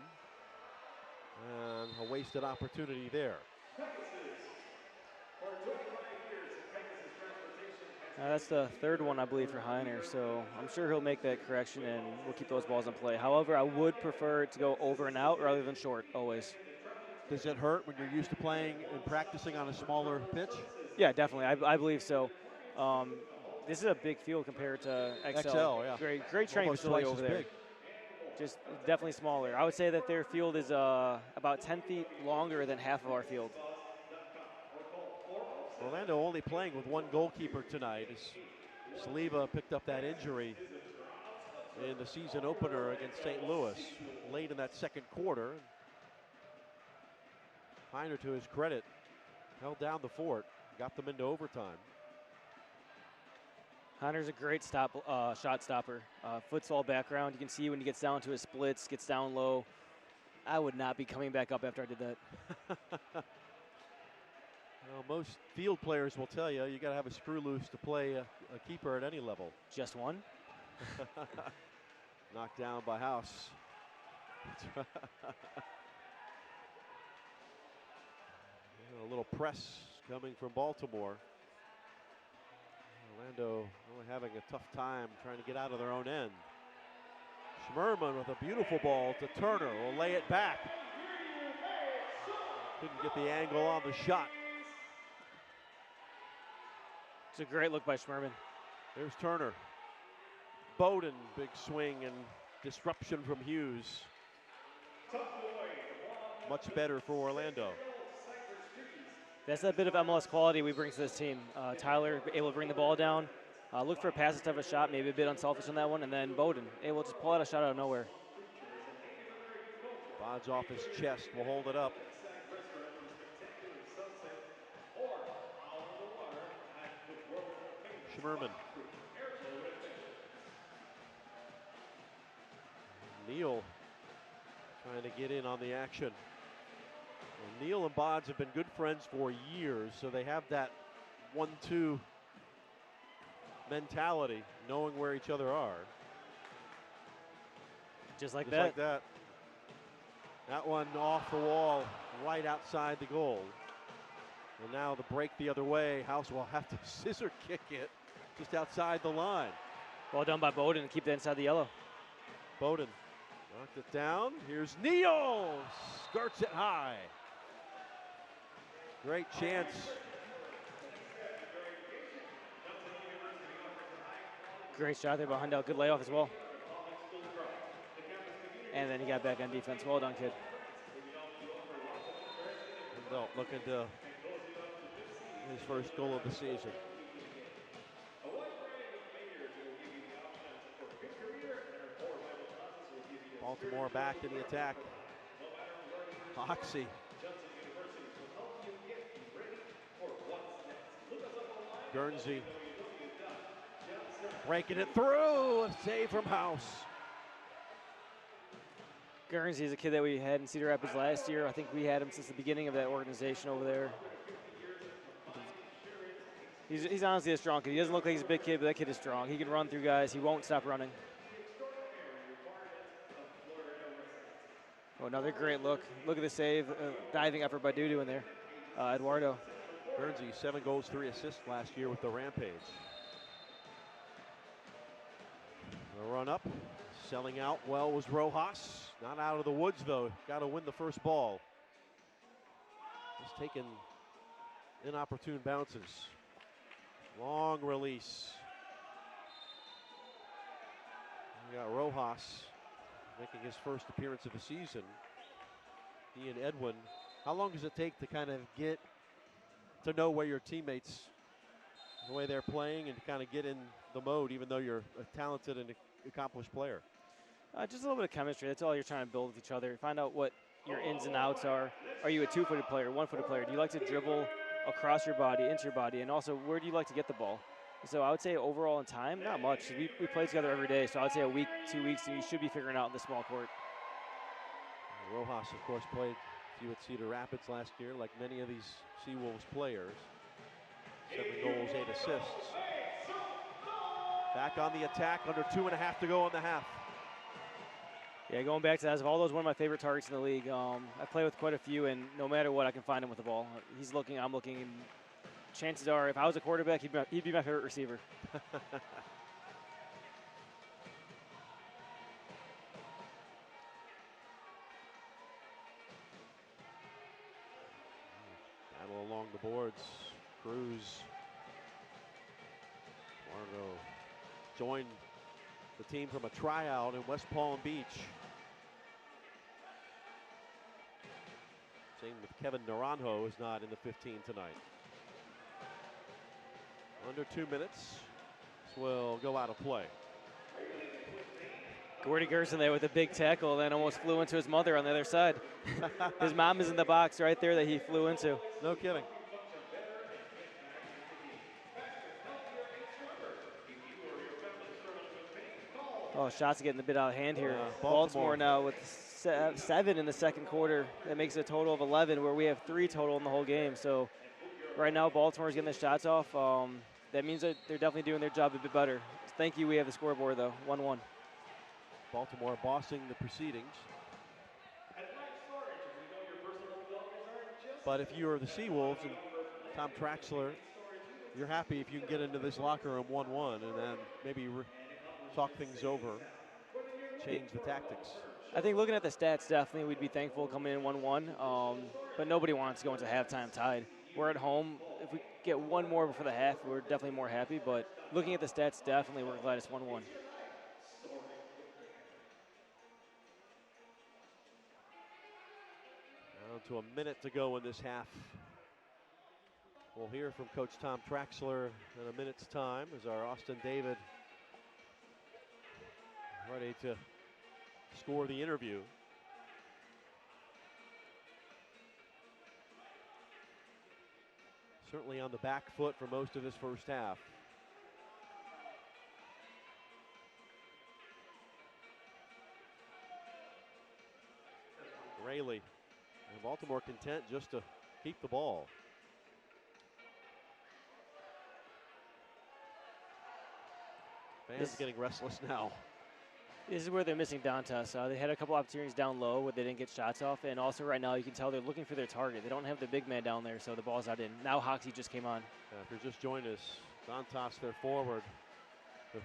And a wasted opportunity there. That's the third one, I believe, for Heiner, so I'm sure he'll make that correction and we'll keep those balls in play. However, I would prefer it to go over and out rather than short, always. Does it hurt when you're used to playing and practicing on a smaller pitch? Yeah, definitely. I believe so. This is a big field compared to XL. Yeah. Great training Almost facility twice over as there. big. Just definitely smaller. I would say that their field is about 10 feet longer than half of our field. Orlando only playing with one goalkeeper tonight as Saliba picked up that injury in the season opener against St. Louis late in that second quarter. Heiner, to his credit, held down the fort, got them into overtime. Heiner's a great shot stopper. Futsal background. You can see when he gets down to his splits, gets down low. I would not be coming back up after I did that. Well, most field players will tell you got to have a screw loose to play a keeper at any level. Just one? Knocked down by House. A little press coming from Baltimore. Orlando really having a tough time trying to get out of their own end. Schmerman with a beautiful ball to Turner. Will lay it back. Couldn't get the angle on the shot. It's a great look by Schmerman. There's Turner. Bowden, big swing and disruption from Hughes. Much better for Orlando. That's a bit of MLS quality we bring to this team. Tyler able to bring the ball down, look for a pass instead of a shot, maybe a bit unselfish on that one, and then Bowden able to just pull out a shot out of nowhere. Bod's off his chest, will hold it up. Schmerman. Neal trying to get in on the action. Well, Neal and Bods have been good friends for years, so they have that 1-2 mentality, knowing where each other are. Just like that. That one off the wall, right outside the goal. And now the break the other way. House will have to scissor kick it just outside the line. Well done by Bowden to keep that inside the yellow. Bowden knocked it down. Here's Neal, skirts it high. Great chance. Great shot there by Hundell. Good layoff as well. And then he got back on defense. Well done, kid. Hundell looking to his first goal of the season. Baltimore back in the attack. Hoxie. Guernsey breaking it through. A save from House. Guernsey is a kid that we had in Cedar Rapids last year. I think we had him since the beginning of that organization over there. He's honestly a strong kid. He doesn't look like he's a big kid, but that kid is strong. He can run through guys. He won't stop running. Oh, another great look. Look at the save, diving effort by Dudu in there. Eduardo. Guernsey, 7 goals, 3 assists last year with the Rampage. The run up, selling out well was Rojas. Not out of the woods though, got to win the first ball. Just taking inopportune bounces. Long release. We got Rojas making his first appearance of the season. He and Edwin. How long does it take to kind of get to know where your teammates, the way they're playing, and to kind of get in the mode, even though you're a talented and accomplished player? Just a little bit of chemistry. That's all you're trying to build with each other. Find out what your ins and outs are. Are you a 2-footed player, 1-footed player? Do you like to dribble across your body, into your body? And also, where do you like to get the ball? So I would say overall in time, not much. We play together every day, so I would say a week, 2 weeks, and you should be figuring out in the small court. Rojas, of course, played a few at Cedar Rapids last year, like many of these SeaWolves players. 7 goals, 8 assists. Back on the attack, under 2.5 to go in the half. Yeah, going back to that, Osvaldo's one of my favorite targets in the league. I play with quite a few, and no matter what, I can find him with the ball. He's looking, I'm looking, and chances are, if I was a quarterback, he'd be my favorite receiver. Battle along the boards. Cruz. Margo joined the team from a tryout in West Palm Beach. Same with Kevin Naranjo, is not in the 15 tonight. Under 2 minutes. This will go out of play. Gordy Gerson there with a big tackle, then almost flew into his mother on the other side. His mom is in the box right there that he flew into. No kidding. Oh, shots getting a bit out of hand here. Baltimore now with 7 in the second quarter. That makes it a total of 11, where we have 3 total in the whole game. So right now, Baltimore's getting the shots off. That means that they're definitely doing their job a bit better. Thank you. We have the scoreboard, though, 1-1. Baltimore bossing the proceedings. But if you're the SeaWolves and Tom Traxler, you're happy if you can get into this locker room 1-1 and then maybe talk things over, change the tactics. I think looking at the stats, definitely we'd be thankful coming in 1-1. But nobody wants to go into halftime tied. We're at home. If we get one more before the half, we're definitely more happy. But looking at the stats, definitely we're glad it's 1-1. Down to a minute to go in this half. We'll hear from Coach Tom Traxler in a minute's time as our Austin David ready to score the interview. Certainly on the back foot for most of this first half. Rayleigh and Baltimore content just to keep the ball. Fans getting restless now. This is where they're missing Dantas. They had a couple opportunities down low where they didn't get shots off, and also right now you can tell they're looking for their target. They don't have the big man down there, so the ball's out in. Now Hoxie just came on. If you're just joined us, Dantas, their forward. The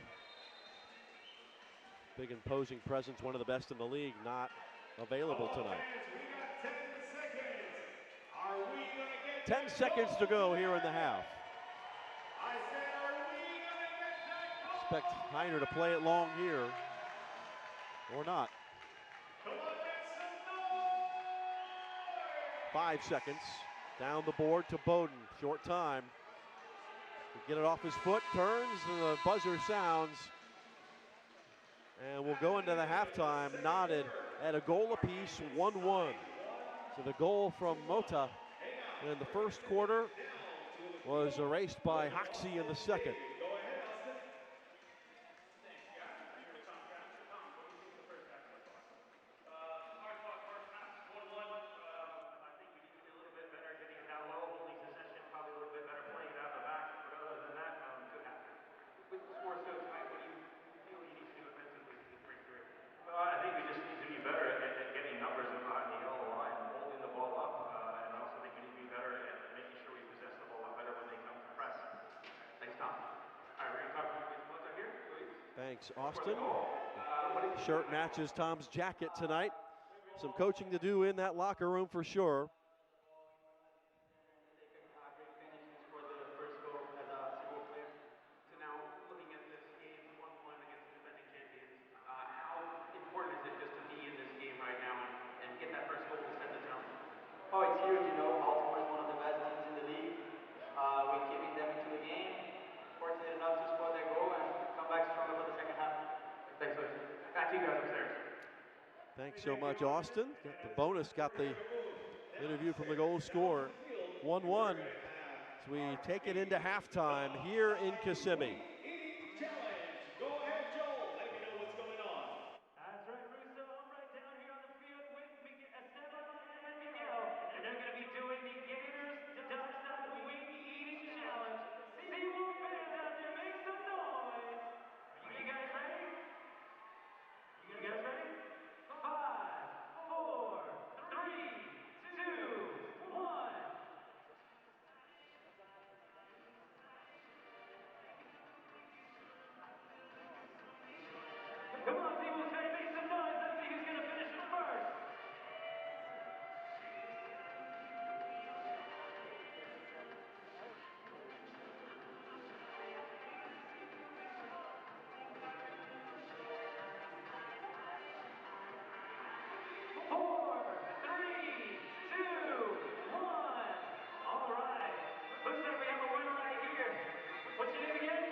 big imposing presence, one of the best in the league, not available tonight. 10 seconds to go here in the half. Expect Heiner to play it long here, or not. 5 seconds. Down the board to Bowden. Short time. Get it off his foot, turns, and the buzzer sounds. And we'll go into the halftime knotted at a goal apiece, 1-1. So the goal from Mota in the first quarter was erased by Hoxie in the second. Thanks, Austin. Shirt matches Tom's jacket tonight. Some coaching to do in that locker room for sure. Oh, it's huge, you know. Baltimore is one of the best teams in the league. We're keeping them into the game. Fortunate enough to score that goal and come back stronger for the second half. Thanks, Luis. Back to you guys upstairs. Thanks so much, Austin. The bonus got the interview from the goal scorer. 1-1 as we take it into halftime here in Kissimmee. Challenge. Go ahead, Joel. Let me know what's going on. That's right, Russo. I'm right down here on the field with Esteban and Miguel. And they're going to be doing the Gators Dust Wing Eating Challenge. SeaWolves fans out there, make some noise. You guys ready? You guys ready? 5, 4, 3, 2, 1. Come on, SeaWolves fans, make some noise. Let's see who's going to finish it first. Four, three, two, one. All right. Looks like we have a winner right here. What's your name again?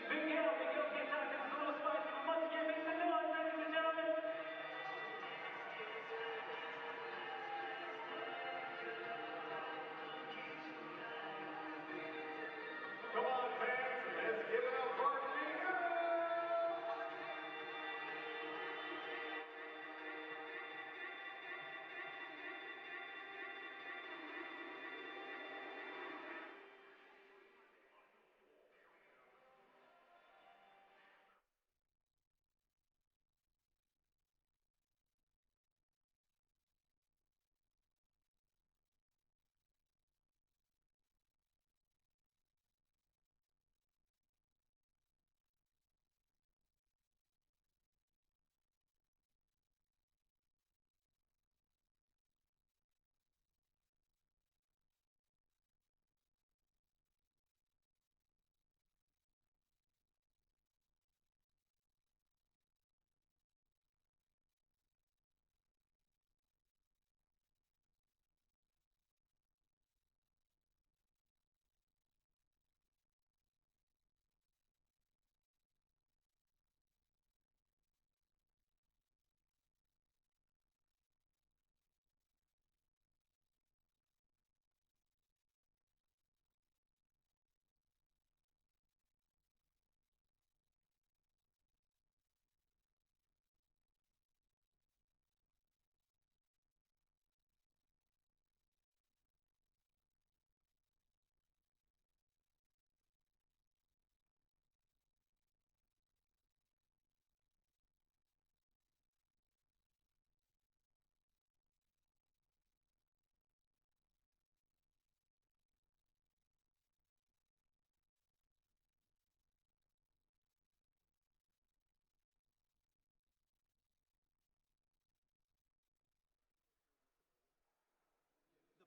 Miguel. Miguel can't talk because it's a little spicy, but once again, make some noise, ladies and gentlemen. Come on, fans. Let's give it up for Miguel.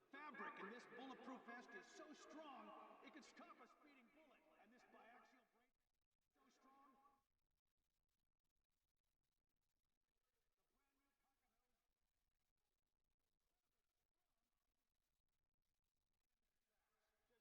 Fabric in this bulletproof vest is so strong, it could stop a speeding bullet. And this biaxial brace is so strong. Just turn on the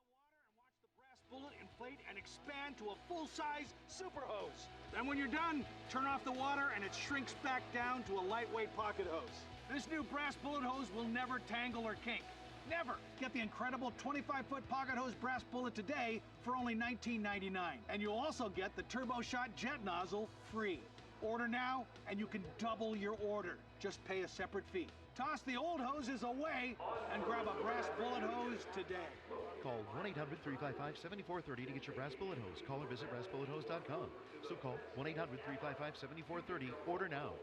water and watch the brass bullet inflate and expand to a full-size super hose. Then when you're done, turn off the water and it shrinks back down to a lightweight pocket hose. This new brass bullet hose will never tangle or kink. Never! Get the incredible 25-foot pocket hose brass bullet today for only $19.99. And you'll also get the Turbo Shot jet nozzle free. Order now and you can double your order. Just pay a separate fee. Toss the old hoses away and grab a brass bullet hose today. Call 1-800-355-7430 to get your brass bullet hose. Call or visit brassbullethose.com. So call 1-800-355-7430. Order now.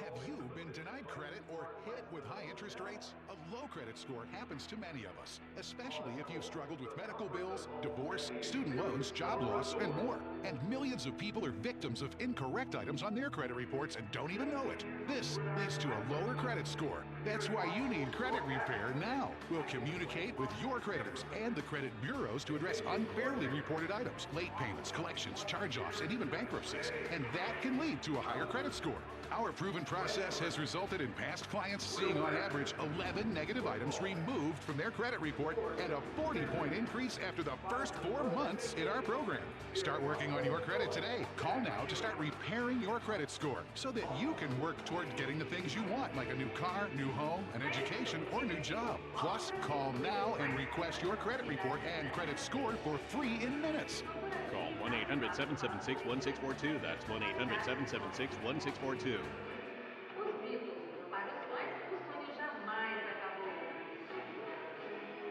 Have you been denied credit or hit with high interest rates? A low credit score happens to many of us, especially if you've struggled with medical bills, divorce, student loans, job loss, and more. And millions of people are victims of incorrect items on their credit reports and don't even know it. This leads to a lower credit score. That's why you need credit repair now. We'll communicate with your creditors and the credit bureaus to address unfairly reported items, late payments, collections, charge-offs, and even bankruptcies. And that can lead to a higher credit score. Our proven process has resulted in past clients seeing on average 11 negative items removed from their credit report and a 40-point increase after the first 4 months in our program. Start working on your credit today. Call now to start repairing your credit score so that you can work toward getting the things you want, like a new car, new home, an education, or new job. Plus, call now and request your credit report and credit score for free in minutes. Call 1-800-776-1642. That's 1-800-776-1642. Os Beatles, para os fãs, o sonho jamais acabou.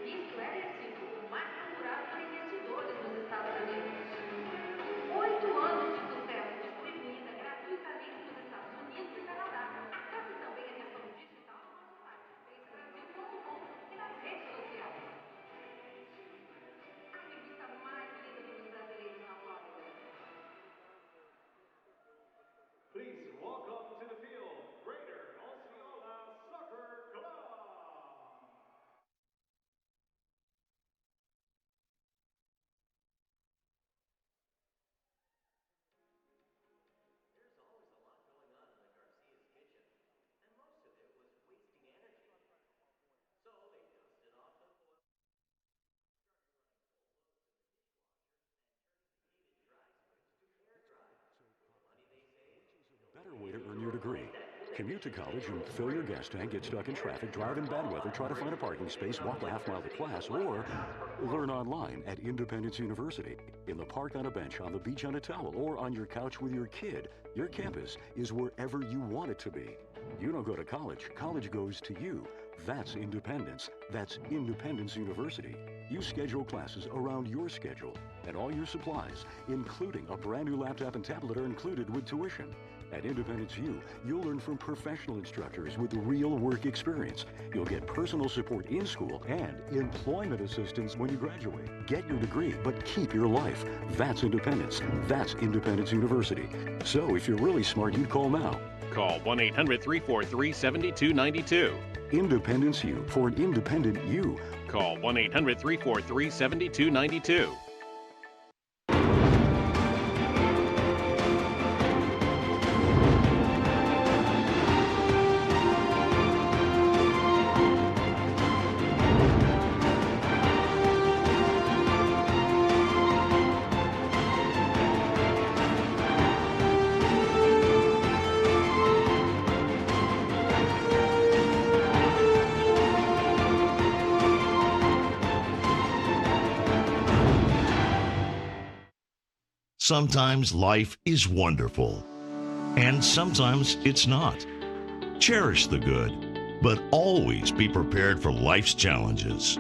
Isto era esse título mais procurado por investidores nos Estados Unidos. 8 anos de sucesso, distribuída gratuitamente nos Estados Unidos e Canadá. Acesse também a versão digital no nosso site, facebrasil.com e nas redes sociais. A revista mais lida pelos brasileiros na Flórida. Please welcome to the field, Greater Osceola Soccer Club. There's always a lot going on in the Garcia's kitchen, and most of it was wasting energy. So they dusted off the foil, started running full loads in the dishwasher, and turning the heated dry switch to air dry. Money they saved. Better way to earn your degree. Commute to college and fill your gas tank, get stuck in traffic, drive in bad weather, try to find a parking space, walk a half mile to class, or learn online at Independence University. In the park on a bench, on the beach on a towel, or on your couch with your kid, your campus is wherever you want it to be. You don't go to college, college goes to you. That's independence. That's Independence University. You schedule classes around your schedule, and all your supplies, including a brand new laptop and tablet, are included with tuition. At Independence U, you'll learn from professional instructors with real work experience. You'll get personal support in school and employment assistance when you graduate. Get your degree, but keep your life. That's independence. That's Independence University. So if you're really smart, you'd call now. Call 1-800-343-7292. Independence U, for an independent you. Call 1-800-343-7292. Sometimes life is wonderful, and sometimes it's not. Cherish the good, but always be prepared for life's challenges.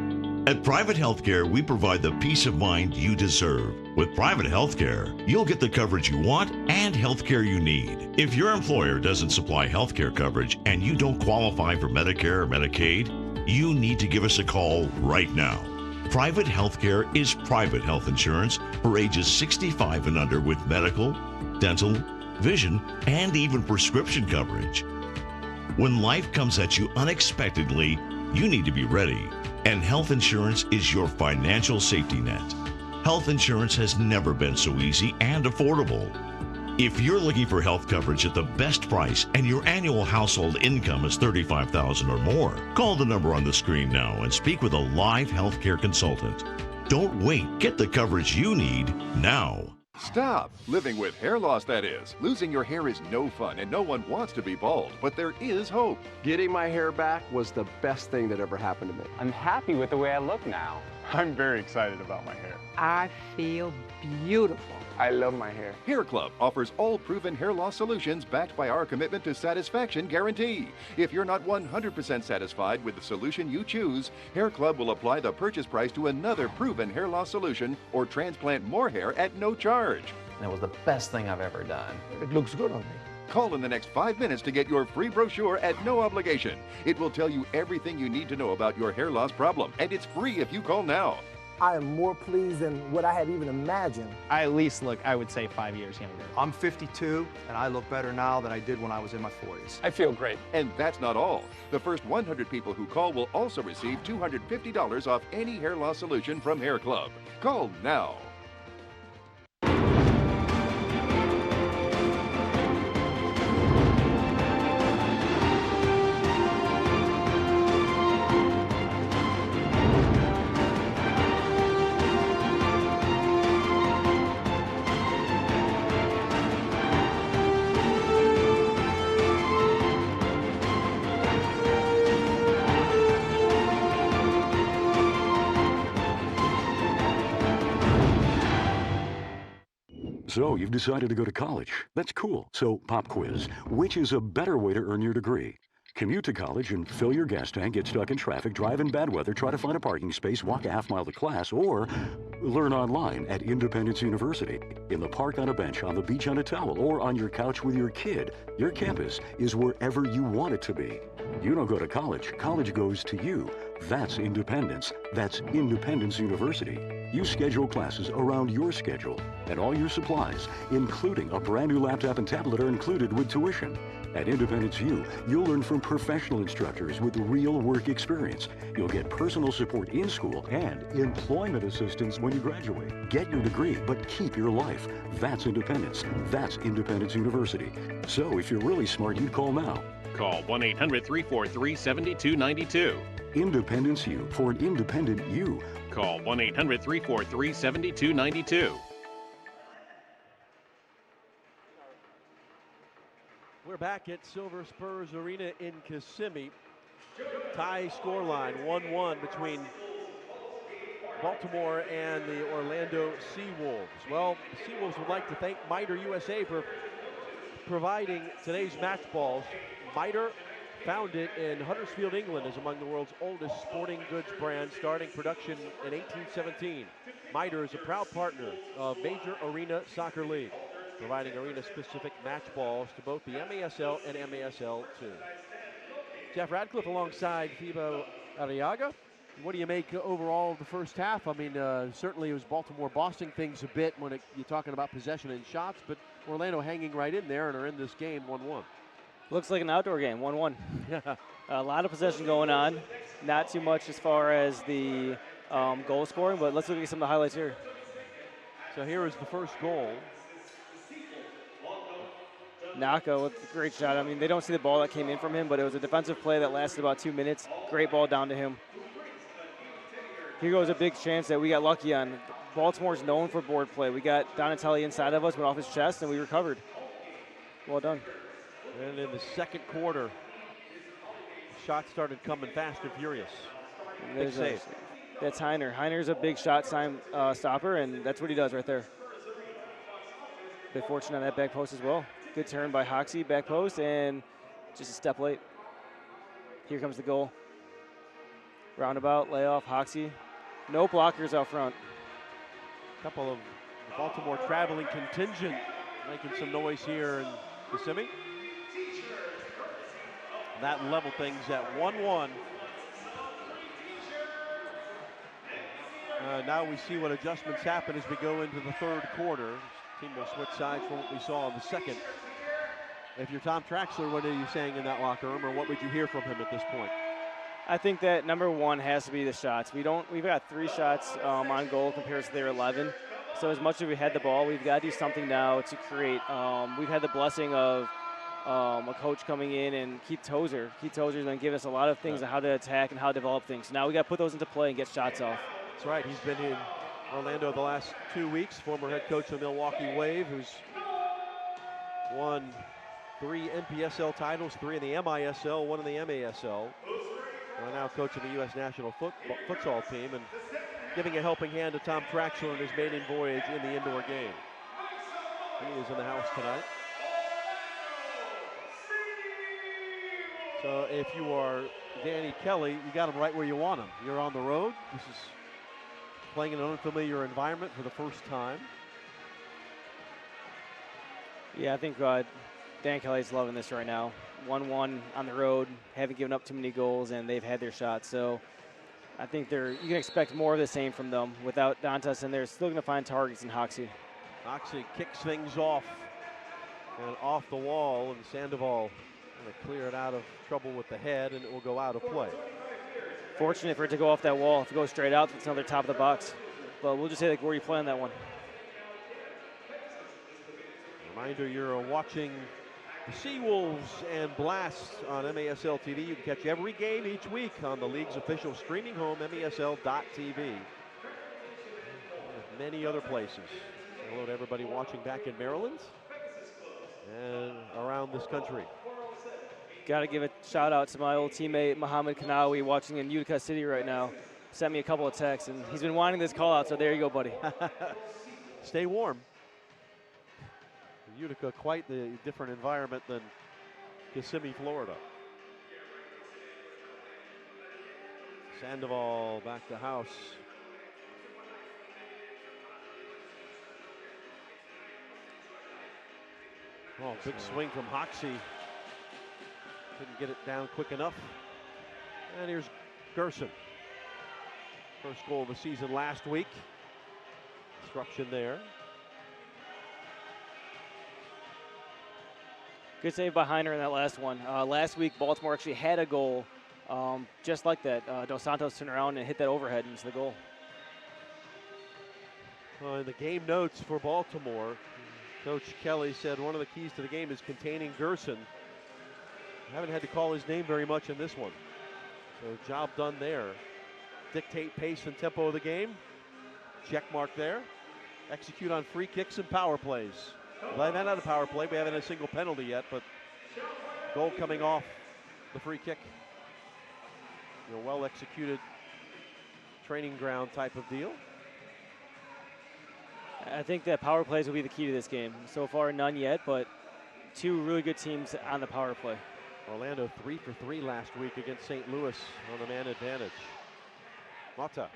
At Private Healthcare, we provide the peace of mind you deserve. With Private Healthcare, you'll get the coverage you want and healthcare you need. If your employer doesn't supply healthcare coverage and you don't qualify for Medicare or Medicaid, you need to give us a call right now. Private healthcare is private health insurance for ages 65 and under with medical, dental, vision, and even prescription coverage. When life comes at you unexpectedly, you need to be ready, and health insurance is your financial safety net. Health insurance has never been so easy and affordable. If you're looking for health coverage at the best price and your annual household income is $35,000 or more, call the number on the screen now and speak with a live healthcare consultant. Don't wait. Get the coverage you need now. Stop living with hair loss, that is. Losing your hair is no fun and no one wants to be bald, but there is hope. Getting my hair back was the best thing that ever happened to me. I'm happy with the way I look now. I'm very excited about my hair. I feel beautiful. I love my hair. Hair Club offers all proven hair loss solutions backed by our commitment to satisfaction guarantee. If you're not 100% satisfied with the solution you choose, Hair Club will apply the purchase price to another proven hair loss solution or transplant more hair at no charge. And it was the best thing I've ever done. It looks good on me. Call in the next 5 minutes to get your free brochure at no obligation. It will tell you everything you need to know about your hair loss problem, and it's free if you call now. I am more pleased than what I had even imagined. I at least look, I would say, 5 years younger. I'm 52, and I look better now than I did when I was in my 40s. I feel great. And that's not all. The first 100 people who call will also receive $250 off any hair loss solution from Hair Club. Call now. So you've decided to go to college. That's cool. So pop quiz. Which is a better way to earn your degree? Commute to college and fill your gas tank, get stuck in traffic, drive in bad weather, try to find a parking space, walk a half-mile to class, or learn online at Independence University. In the park on a bench, on the beach on a towel, or on your couch with your kid. Your campus is wherever you want it to be. You don't go to college. College goes to you. That's independence. That's Independence University. You schedule classes around your schedule, and all your supplies, including a brand new laptop and tablet, are included with tuition. At Independence U, you'll learn from professional instructors with real work experience. You'll get personal support in school and employment assistance when you graduate. Get your degree, but keep your life. That's independence. That's Independence University. So if you're really smart, you'd call now. Call 1-800-343-7292. Independence U for an independent you. Call 1-800-343-7292. We're back at Silver Spurs Arena in Kissimmee. Tie scoreline 1-1 between Baltimore and the Orlando SeaWolves. Well, the SeaWolves would like to thank Miter USA for providing today's match balls. Miter, founded in Huddersfield, England, is among the world's oldest sporting goods brands, starting production in 1817. Miter is a proud partner of Major Arena Soccer League, providing arena-specific match balls to both the MASL and MASL2. Jeff Radcliffe alongside Thibaut Arriaga. What do you make overall of the first half? I mean, certainly it was Baltimore bossing things a bit when you're talking about possession and shots, but Orlando hanging right in there and are in this game 1-1. Looks like an outdoor game, 1-1. A lot of possession going on. Not too much as far as the goal scoring, but let's look at some of the highlights here. So here is the first goal. Naka with a great shot. I mean, they don't see the ball that came in from him, but it was a defensive play that lasted about 2 minutes. Great ball down to him. Here goes a big chance that we got lucky on. Baltimore's known for board play. We got Donatelli inside of us, went off his chest, and we recovered. Well done. And in the second quarter, shots started coming fast and furious. Big save. That's Heiner. Heiner's a big shot stopper, and that's what he does right there. Bit fortunate on that back post as well. Good turn by Hoxie, back post, and just a step late. Here comes the goal. Roundabout, layoff, Hoxie. No blockers out front. A couple of the Baltimore traveling contingent making some noise here in Kissimmee. That level things at 1-1. Now we see what adjustments happen as we go into the third quarter. Team will switch sides from what we saw in the second. If you're Tom Traxler, what are you saying in that locker room, or what would you hear from him at this point? I think that number one has to be the shots. We've got 3 shots on goal compared to their 11. So as much as we had the ball, we've got to do something now to create. We've had the blessing of a coach coming in and Keith Tozer. Keith Tozer's going to give us a lot of things on how to attack and how to develop things. Now we got to put those into play and get shots off. That's right. He's been in Orlando the last 2 weeks. Former head coach of the Milwaukee Wave, who's won 3 NPSL titles, 3 in the MISL, 1 in the MASL. Now coaching the U.S. national futsal team and giving a helping hand to Tom Traxler in his maiden voyage in the indoor game. He is in the house tonight. So if you are Danny Kelly, you got him right where you want him. You're on the road. This is playing in an unfamiliar environment for the first time. Yeah, I think Dan Kelly's loving this right now. 1-1 on the road, haven't given up too many goals, and they've had their shots. So I think you can expect more of the same from them. Without Dantas in there, still going to find targets in Hoxie. Hoxie kicks things off and off the wall, and Sandoval going to clear it out of trouble with the head, and it will go out of play. Fortunate for it to go off that wall. If it goes straight out, it's another top of the box. But we'll just say, like, where you play on that one. Reminder, you're watching the SeaWolves and Blast on MASL TV. You can catch every game each week on the league's official streaming home, MASL.tv. And many other places. Hello to everybody watching back in Maryland and around this country. Got to give a shout out to my old teammate Mohammed Kanawi, watching in Utica City right now. Sent me a couple of texts, and he's been wanting this call out, so there you go, buddy. Stay warm. Utica, quite the different environment than Kissimmee, Florida. Sandoval back to House. Oh, big swing from Hoxie. Couldn't get it down quick enough. And here's Gerson. First goal of the season last week. Disruption there. Good save by Heiner in that last one. Last week, Baltimore actually had a goal just like that. Dos Santos turned around and hit that overhead into the goal. In the game notes for Baltimore, Coach Kelly said one of the keys to the game is containing Gerson. Haven't had to call his name very much in this one. So job done there. Dictate pace and tempo of the game. Check mark there. Execute on free kicks and power plays. Well, they've had a power play. We haven't had a single penalty yet, but goal coming off the free kick. Well executed training ground type of deal. I think that power plays will be the key to this game. So far, none yet, but two really good teams on the power play. Orlando 3 for 3 last week against St. Louis on the man advantage. Mata.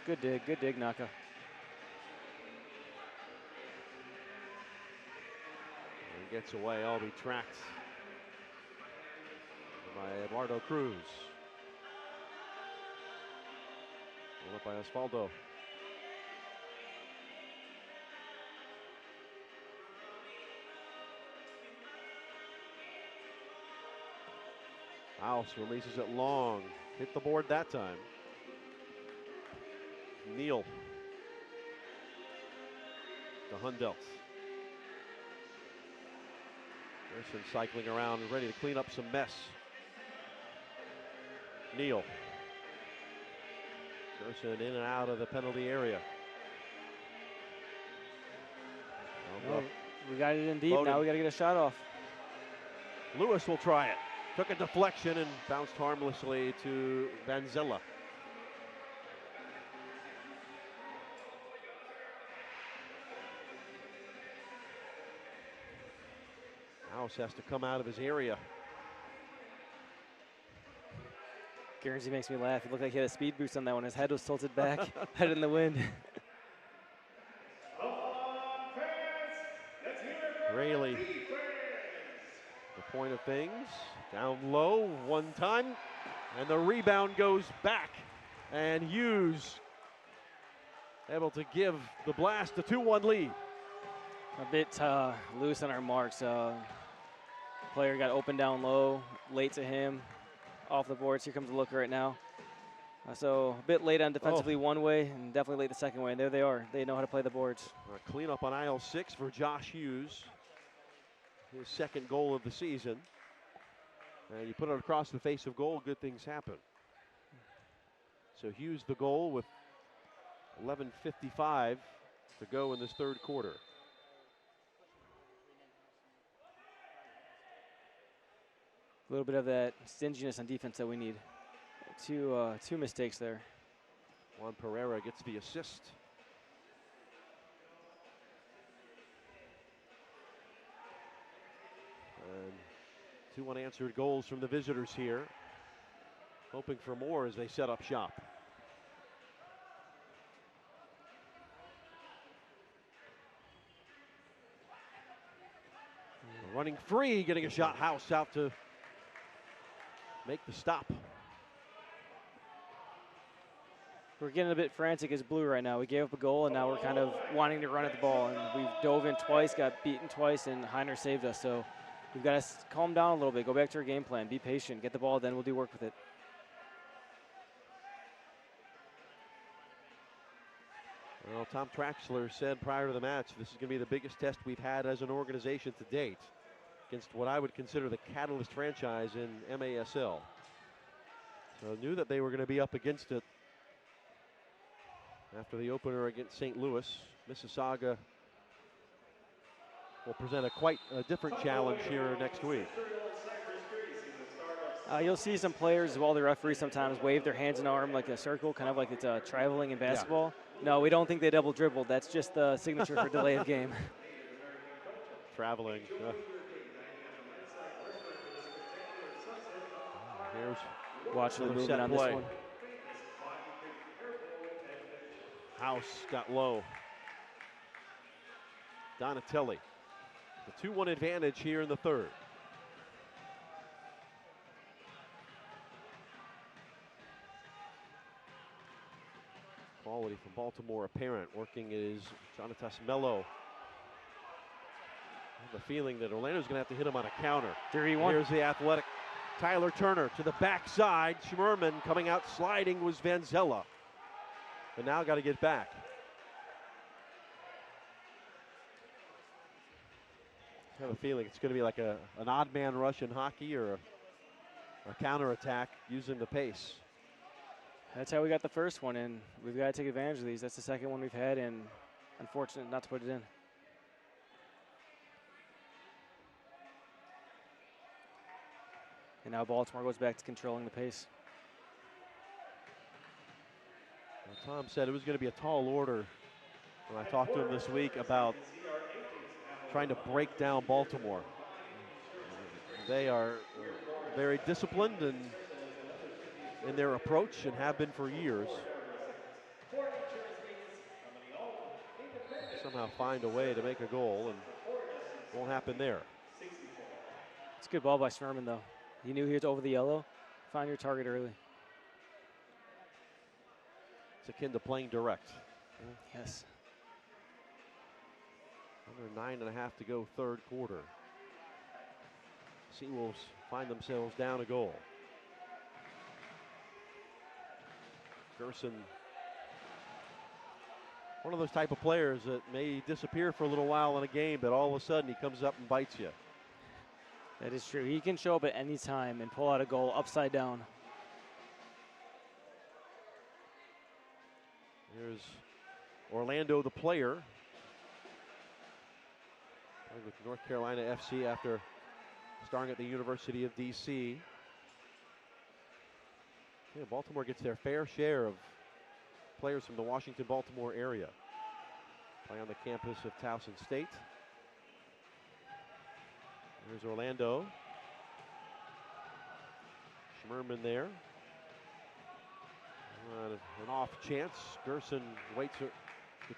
Good dig, Naka. He gets away, all be tracked by Eduardo Cruz. Pulled up by Osvaldo. House releases it long. Hit the board that time. Neal. To Hundelt. Gerson cycling around and ready to clean up some mess. Neal. Gerson in and out of the penalty area. Well, we got it in deep. Bowden. Now we got to get a shot off. Lewis will try it. Took a deflection and bounced harmlessly to Vanzella. House has to come out of his area. Guernsey makes me laugh. It looked like he had a speed boost on that one. His head was tilted back, head in the wind. Rayleigh, the point of things. Down low one time, and the rebound goes back. And Hughes able to give the Blast a 2-1 lead. A bit loose on our marks. Player got open down low, late to him, off the boards. Here comes the looker right now. So a bit late on defensively one way, and definitely late the second way. And there they are. They know how to play the boards. A cleanup on aisle 6 for Josh Hughes. His second goal of the season. And you put it across the face of goal, good things happen. So Hughes the goal with 11:55 to go in this third quarter. A little bit of that stinginess on defense that we need. Two mistakes there. Juan Pereira gets the assist. And 2 unanswered goals from the visitors here. Hoping for more as they set up shop. Running free, getting a shot. House out to make the stop. We're getting a bit frantic as Blue right now. We gave up a goal, and now we're kind of wanting to run at the ball. And we've dove in twice, got beaten twice, and Heiner saved us. So we've got to calm down a little bit, go back to our game plan, be patient, get the ball, then we'll do work with it. Well, Tom Traxler said prior to the match, this is going to be the biggest test we've had as an organization to date against what I would consider the catalyst franchise in MASL. So I knew that they were going to be up against it after the opener against St. Louis. Mississauga will present quite a different challenge here next week. You'll see some players, while the referee sometimes wave their hands and arm like a circle, kind of like it's traveling in basketball. Yeah. No, we don't think they double dribble. That's just the signature for delay of game. Traveling. Here's watch the movement on this one. House got low. Donatelli. The 2-1 advantage here in the third. Quality from Baltimore apparent. Working is Jonatas Mello. I have a feeling that Orlando's going to have to hit him on a counter. 3-1. Here's the athletic Tyler Turner to the backside. Schmerman coming out sliding was Vanzella. But now got to get back. I have a feeling it's going to be like an odd man rush in hockey or a counter attack using the pace. That's how we got the first one, and we've got to take advantage of these. That's the second one we've had, and unfortunate not to put it in. And now Baltimore goes back to controlling the pace. Well, Tom said it was going to be a tall order when I talked to him this week about trying to break down Baltimore. They are very disciplined and in their approach and have been for years. Somehow find a way to make a goal, and it won't happen there. It's a good ball by Schmerman, though. He knew he was over the yellow. Find your target early. It's akin to playing direct. Yes. Under 9.5 to go, third quarter. SeaWolves find themselves down a goal. Gerson, one of those type of players that may disappear for a little while in a game, but all of a sudden he comes up and bites you. That is true. He can show up at any time and pull out a goal upside down. Here's Orlando, the player, with North Carolina FC after starting at the University of D.C. Yeah, Baltimore gets their fair share of players from the Washington-Baltimore area. Play on the campus of Towson State. There's Orlando. Schmerman there. An off chance. Gerson waits to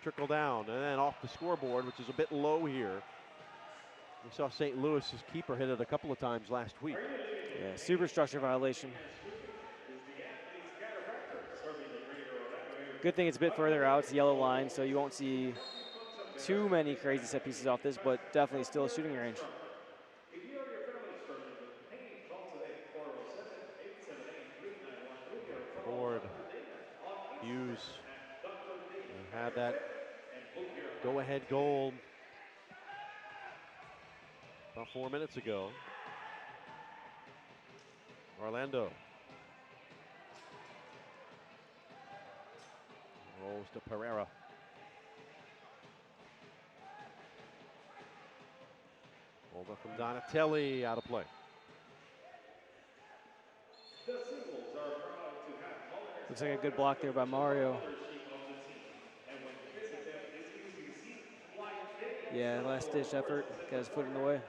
trickle down, and then off the scoreboard, which is a bit low here. We saw St. Louis's keeper hit it a couple of times last week. Yeah, superstructure violation. Good thing it's a bit further out. It's the yellow line, so you won't see too many crazy set pieces off this, but definitely still a shooting range. Ford, Hughes had that go-ahead goal about 4 minutes ago. Orlando rolls to Pereira. Over from Donatelli, out of play. Looks like a good block there by Mario. Yeah, last ditch effort, got his foot in the way.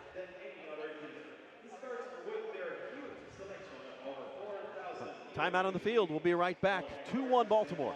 Timeout on the field. We'll be right back. 2-1 Baltimore.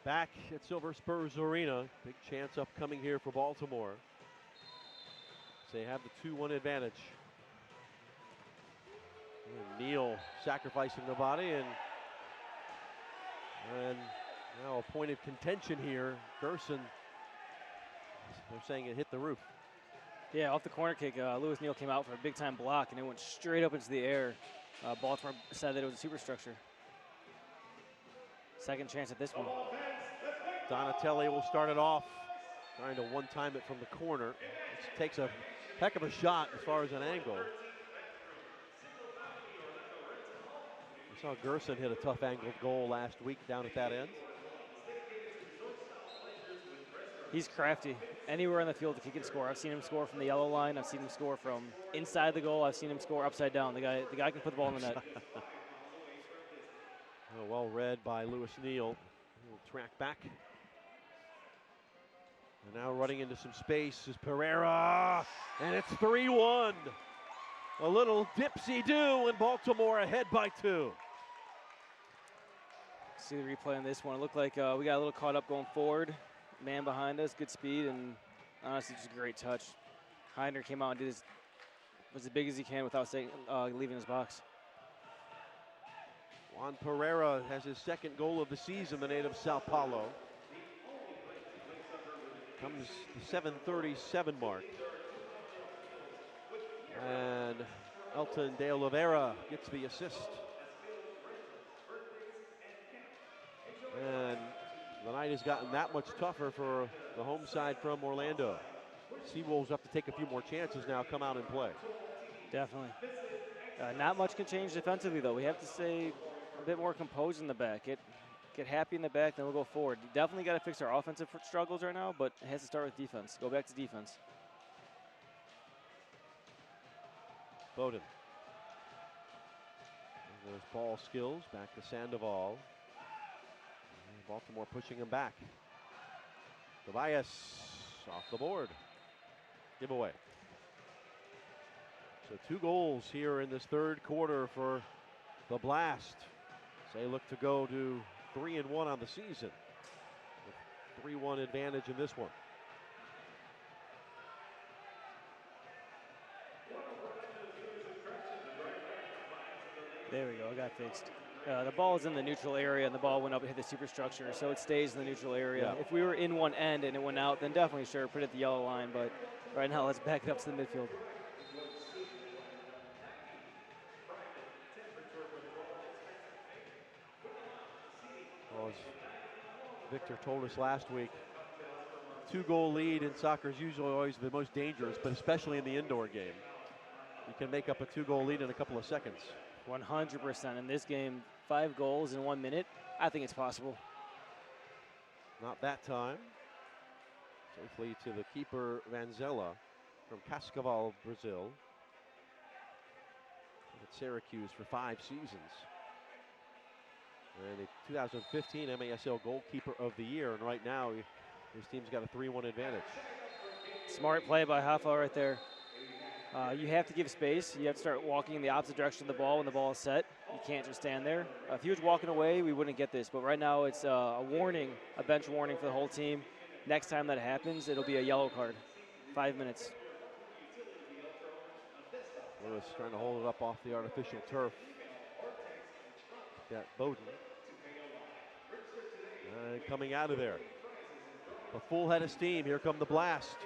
Back at Silver Spurs Arena. Big chance upcoming here for Baltimore. So they have the 2-1 advantage. And Neal sacrificing the body, and now a point of contention here. Gerson, they're saying it hit the roof. Yeah, off the corner kick, Lewis Neal came out for a big-time block, and it went straight up into the air. Baltimore decided that it was a superstructure. Second chance at this one. Donatelli will start it off, trying to one-time it from the corner. This takes a heck of a shot as far as an angle. We saw Gerson hit a tough angled goal last week down at that end. He's crafty. Anywhere on the field he can score. I've seen him score from the yellow line. I've seen him score from inside the goal. I've seen him score upside down. The guy can put the ball in the net. Oh, well read by Lewis Neal. He'll track back. And now running into some space is Pereira, and it's 3-1. A little dipsy-do, and Baltimore ahead by 2. See the replay on this one. It looked like we got a little caught up going forward. Man behind us, good speed, and honestly just a great touch. Heiner came out and was as big as he can without leaving his box. Juan Pereira has his second goal of the season, the native Sao Paulo. Comes the 7:37 mark. And Elton de Oliveira gets the assist. And the night has gotten that much tougher for the home side from Orlando. SeaWolves have to take a few more chances now, come out and play. Definitely. Not much can change defensively, though. We have to stay a bit more composed in the back. Get happy in the back, then we'll go forward. Definitely got to fix our offensive struggles right now, but it has to start with defense. Go back to defense. Bowden. Those ball skills, back to Sandoval. And Baltimore pushing him back. Tobias off the board. Giveaway. So 2 goals here in this third quarter for the Blast. They look to go to 3-1 on the season. With 3-1 advantage in this one. There we go, it got fixed. The ball is in the neutral area, and the ball went up and hit the superstructure, so it stays in the neutral area. Yeah. If we were in one end and it went out, then definitely sure, put it at the yellow line, but right now let's back it up to the midfield. Well, as Victor told us last week, 2-goal lead in soccer is usually always the most dangerous, but especially in the indoor game. You can make up a 2-goal lead in a couple of seconds. 100%. In this game, 5 goals in 1 minute, I think it's possible. Not that time. Safely to the keeper, Vanzella, from Cascavel, Brazil. At Syracuse for 5 seasons. And the 2015 MASL goalkeeper of the year, and right now his team's got a 3-1 advantage. Smart play by Hoffa right there. You have to give space. You have to start walking in the opposite direction of the ball when the ball is set. You can't just stand there. If he was walking away, we wouldn't get this. But right now it's a warning, a bench warning for the whole team. Next time that happens, it'll be a yellow card. 5 minutes. Lewis trying to hold it up off the artificial turf. Got Bowden. Coming out of there. A full head of steam. Here come the Blast.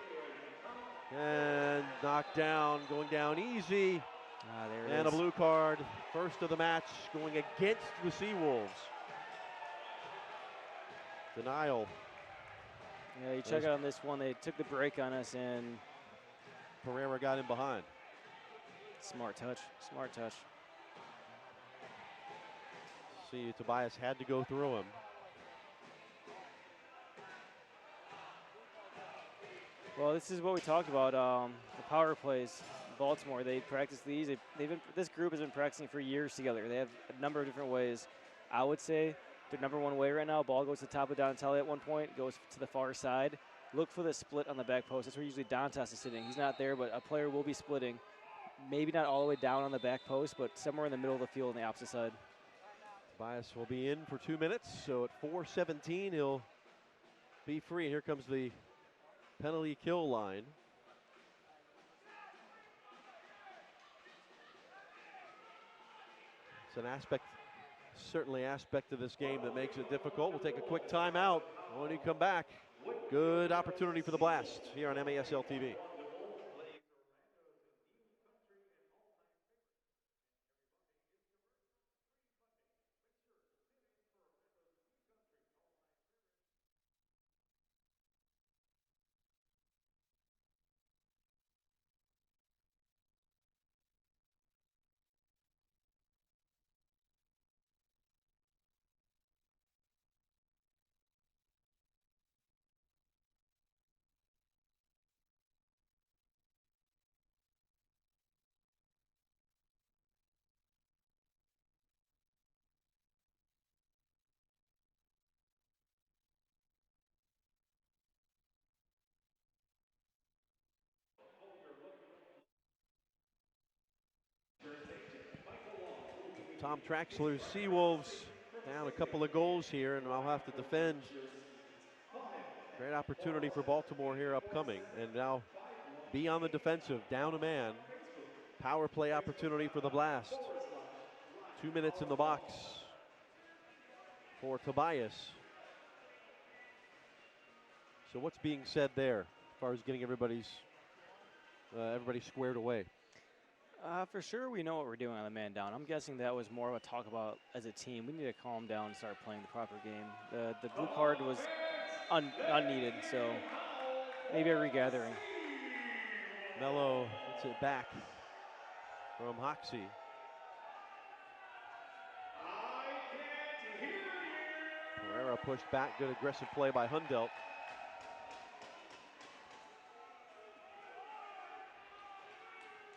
And knocked down, going down easy. There it and is. A blue card. First of the match going against the SeaWolves. Denial. Yeah, you check out on this one. They took the break on us, and Pereira got in behind. Smart touch. Smart touch. See, Tobias had to go through him. Well, this is what we talked about, the power plays. Baltimore, they practice these. This group has been practicing for years together. They have a number of different ways. I would say their number one way right now, ball goes to the top of Donatelli at one point, goes to the far side. Look for the split on the back post. That's where usually Dantas is sitting. He's not there, but a player will be splitting. Maybe not all the way down on the back post, but somewhere in the middle of the field on the opposite side. Bias will be in for 2 minutes, so at 4:17 he'll be free. Here comes the penalty kill line. It's an aspect, certainly aspect of this game that makes it difficult. We'll take a quick timeout. When you come back, good opportunity for the Blast here on MASL TV. Tom Traxler's SeaWolves down a couple of goals here, and I'll have to defend. Great opportunity for Baltimore here upcoming, and now be on the defensive, down a man. Power play opportunity for the Blast. 2 minutes in the box for Tobias. So what's being said there as far as getting everybody squared away? For sure, we know what we're doing on the man down. I'm guessing that was more of a talk about as a team. We need to calm down and start playing the proper game. The blue card was unneeded, so maybe a regathering. Mello gets it back from Hoxie. Pereira pushed back, good aggressive play by Hundelt.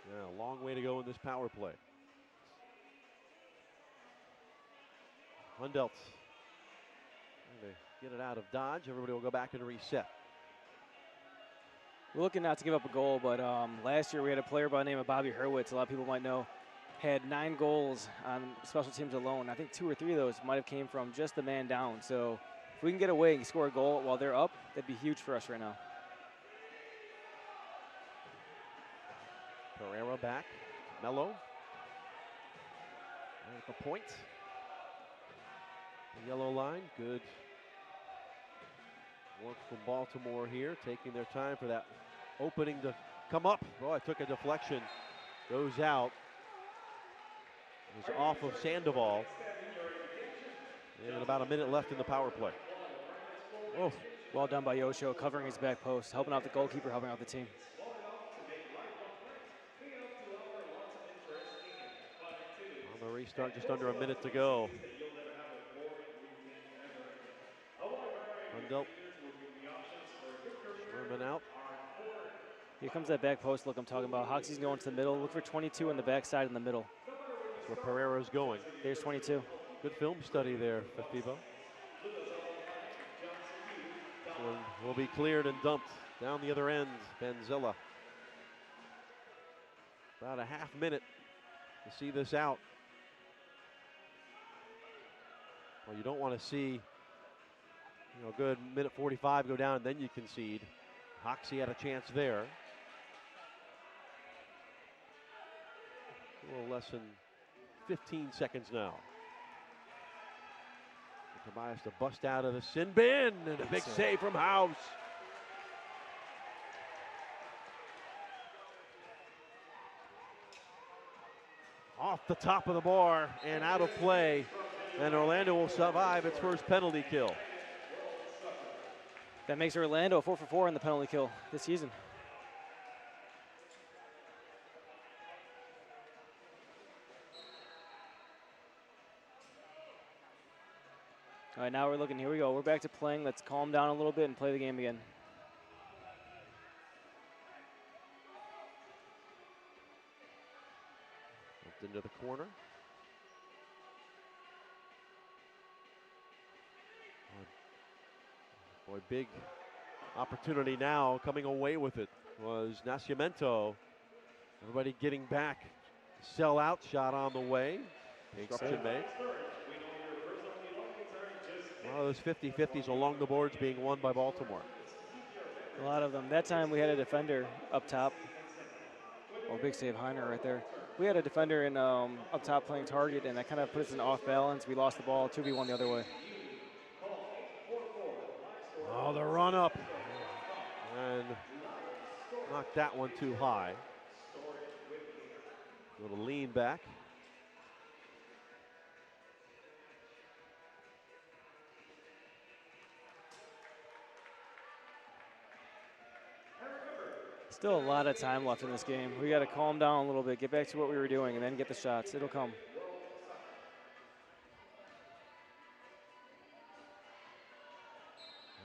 Yeah, a long way to go in this power play. Hundelt. Get it out of dodge. Everybody will go back and reset. We're looking not to give up a goal, but last year we had a player by the name of Bobby Hurwitz, a lot of people might know, had 9 goals on special teams alone. I think 2 or 3 of those might have came from just the man down. So if we can get away and score a goal while they're up, that'd be huge for us right now. Pereira back. Mello. At the point. The yellow line. Good work from Baltimore here, taking their time for that opening to come up. Oh, it took a deflection. Goes out. It was off of Sandoval. And about a minute left in the power play. Oh, well done by Yosho, covering his back post, helping out the goalkeeper, helping out the team. On the restart, just under a minute to go. Hundelt. Sherman out. Here comes that back post look I'm talking about. Hoxie's going to the middle. Look for 22 on the backside in the middle. That's where Pereira's going. There's 22. Good film study there, Fafibo. This one will be cleared and dumped down the other end. Benzilla. About a half minute to see this out. Well, you don't want to see, good minute 45 go down and then you concede. Hoxie had a chance there. A little less than 15 seconds now. Tobias to bust out of the sin bin, and a big save from House. Off the top of the bar and out of play, and Orlando will survive its first penalty kill. That makes Orlando 4 for 4 in the penalty kill this season. All right, now we're looking, here we go. We're back to playing. Let's calm down a little bit and play the game again. Up into the corner. Boy, big opportunity now. Coming away with it was Nascimento. Everybody getting back. Sell out shot on the way. Instruction made. A lot of those 50-50s along the boards being won by Baltimore. A lot of them. That time we had a defender up top. Oh, big save, Heiner right there. We had a defender in up top playing target, and that kind of put us in off balance. We lost the ball, 2v1 the other way. Oh, the run up. And knocked that one too high. Little lean back. Still a lot of time left in this game. We got to calm down a little bit, get back to what we were doing, and then get the shots. It'll come.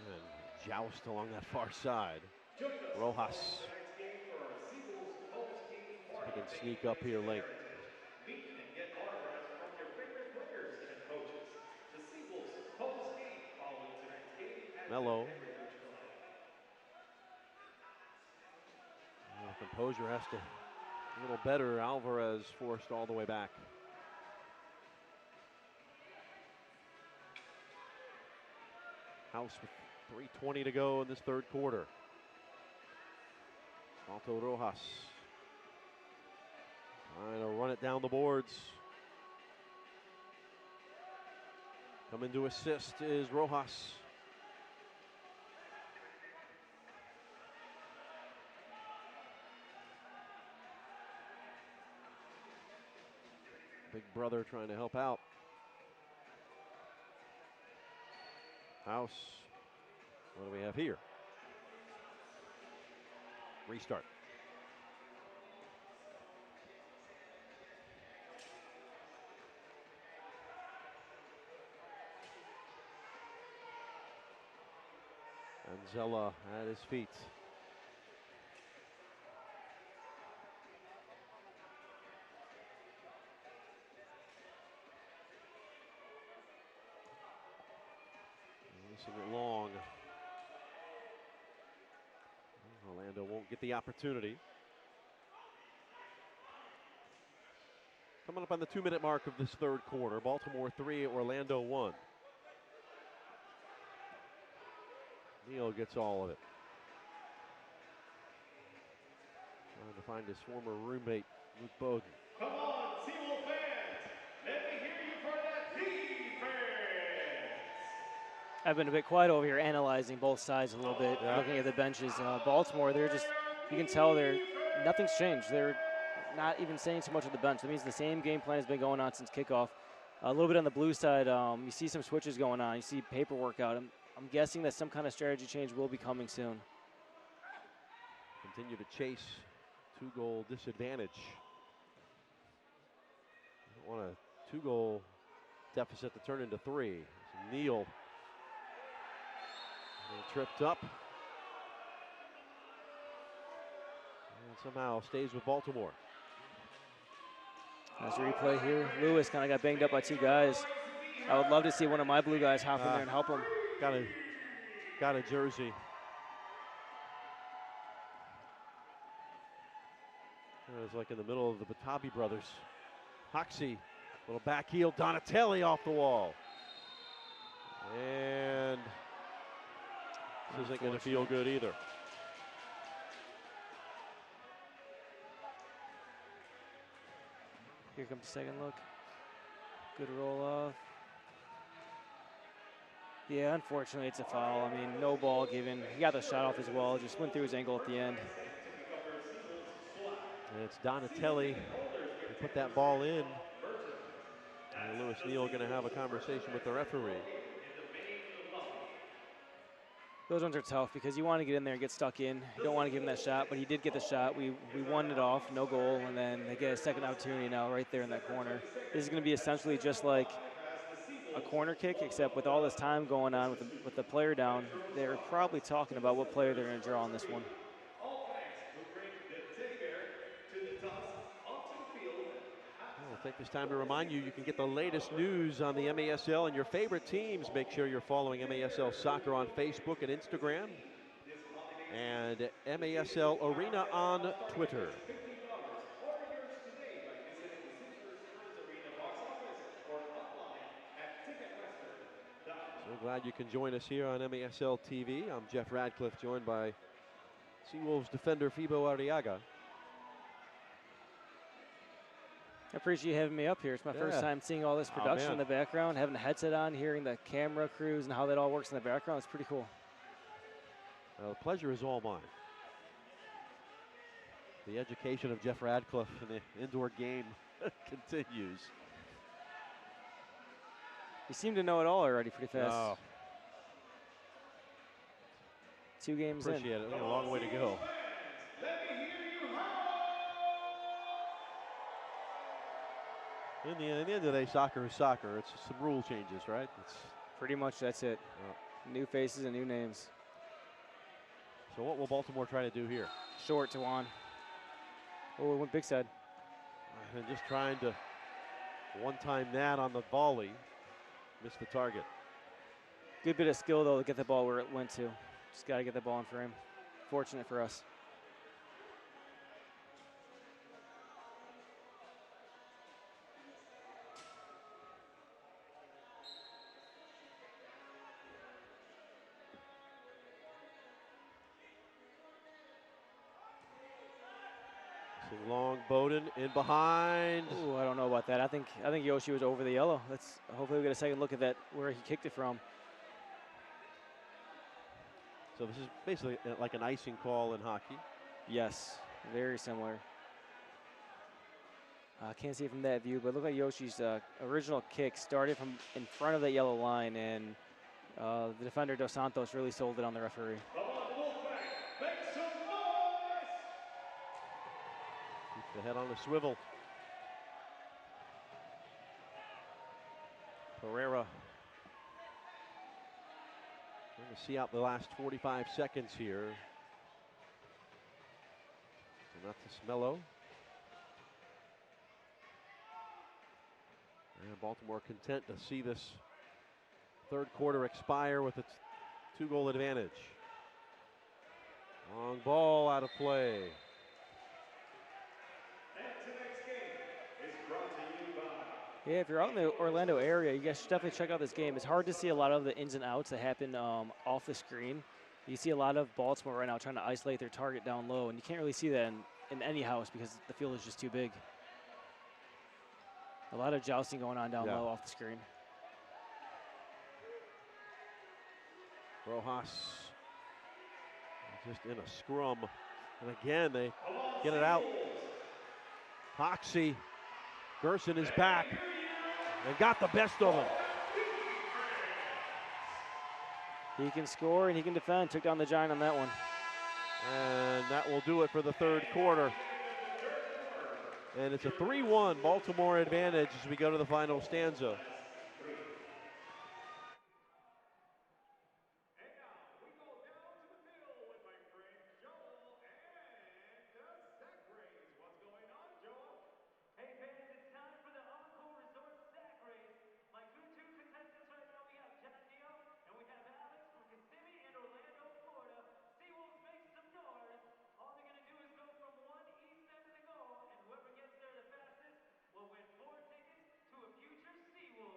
And joust along that far side. Rojas. So he can sneak up here late. Meet and get autographs from your favorite players and coaches. The SeaWolves post-game following tonight's game at Mello. the Heritage Club. Composure has to a little better. Alvarez forced all the way back. House with 3:20 to go in this third quarter. Alto Rojas trying to run it down the boards. Coming to assist is Rojas. Big brother trying to help out. House. What do we have here? Restart. Anzella at his feet. Missing it long. Orlando won't get the opportunity. Coming up on the 2-minute mark of this third quarter. Baltimore 3, Orlando 1. Neal gets all of it. Trying to find his former roommate, Luke Bowden. Come on, SeaWolves fans. Let me hear you for that defense. I've been a bit quiet over here analyzing both sides a little bit, looking at the benches. Baltimore, they're just, you can tell nothing's changed. They're not even saying too much of the bench. That means the same game plan has been going on since kickoff. A little bit on the blue side, you see some switches going on. You see paperwork out. I'm guessing that some kind of strategy change will be coming soon. Continue to chase 2-goal disadvantage. Don't want a 2-goal deficit to turn into 3. So Neal tripped up. And somehow stays with Baltimore. Nice replay here. Lewis kind of got banged up by 2 guys. I would love to see one of my blue guys hop in there and help him. Got a jersey. It was like in the middle of the Batabi brothers. Hoxie, little back heel, Donatelli off the wall. And this isn't going to feel good either. Here comes the second look. Good roll off. Yeah, unfortunately it's a foul. I mean, no ball given. He got the shot off as well. Just went through his ankle at the end. And it's Donatelli who put that ball in. And Lewis Neal going to have a conversation with the referee. Those ones are tough because you want to get in there and get stuck in. You don't want to give him that shot, but he did get the shot. We won it off, no goal, and then they get a second opportunity now right there in that corner. This is going to be essentially just like a corner kick, except with all this time going on with the player down, they're probably talking about what player they're going to draw on this one. I'll take this time to remind you, you can get the latest news on the MASL and your favorite teams. Make sure you're following MASL Soccer on Facebook and Instagram, and MASL Arena on Twitter. So Glad you can join us here on MASL TV. I'm Jeff Radcliffe, joined by SeaWolves defender Fibo Arriaga. I appreciate you having me up here. It's my first time seeing all this production in the background, having a headset on, hearing the camera crews and how that all works in the background. It's pretty cool. Well, the pleasure is all mine. The education of Jeff Radcliffe in the indoor game continues. You seem to know it all already pretty fast. Oh. 2 games Appreciate it. We got a long way to go. In the end of the day, soccer is soccer. It's some rule changes, right? It's pretty much that's it. New faces and new names. So what will Baltimore try to do here? Short to Juan. Oh, it went big side. And just trying to one-time that on the volley. Missed the target. Good bit of skill, though, to get the ball where it went to. Just got to get the ball in frame. Fortunate for us. Long Bowden in behind. Ooh, I don't know about that. I think Yoshi was over the yellow. Let's hopefully we get a second look at that where he kicked it from. So this is basically like an icing call in hockey. Yes, very similar. I can't see it from that view, but look at Yoshi's original kick started from in front of that yellow line, and the defender Dos Santos really sold it on the referee. The head on the swivel. Pereira. Trying to see out the last 45 seconds here. Mello. And Baltimore content to see this third quarter expire with its 2-goal advantage. Long ball out of play. Yeah, if you're out in the Orlando area, you guys should definitely check out this game. It's hard to see a lot of the ins and outs that happen off the screen. You see a lot of Baltimore right now trying to isolate their target down low, and you can't really see that in any house because the field is just too big. A lot of jousting going on down low off the screen. Rojas just in a scrum. And again, they get it out. Hoxie. Gerson is back. They got the best of him. He can score and he can defend. Took down the Giant on that one. And that will do it for the third quarter. And it's a 3-1 Baltimore advantage as we go to the final stanza. Will win 4 tickets to a future SeaWolves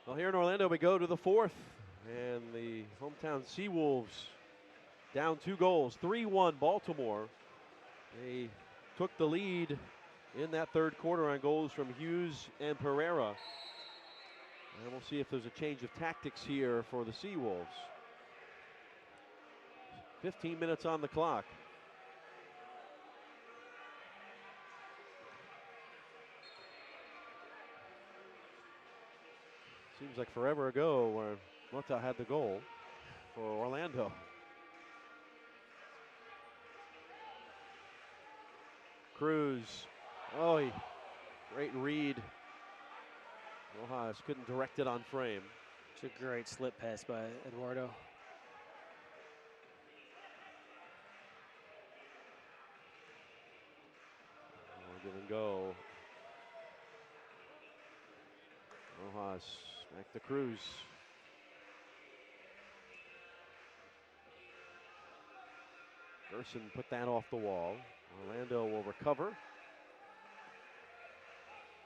Well, here in Orlando, we go to the fourth, and the hometown SeaWolves down 2 goals, 3-1 Baltimore. They took the lead in that third quarter on goals from Hughes and Pereira. And we'll see if there's a change of tactics here for the SeaWolves. 15 minutes on the clock. Seems like forever ago where Mota had the goal for Orlando. Cruz, great read. Rojas couldn't direct it on frame. It's a great slip pass by Eduardo. Give and go. Rojas back to Cruz. Gerson put that off the wall. Orlando will recover.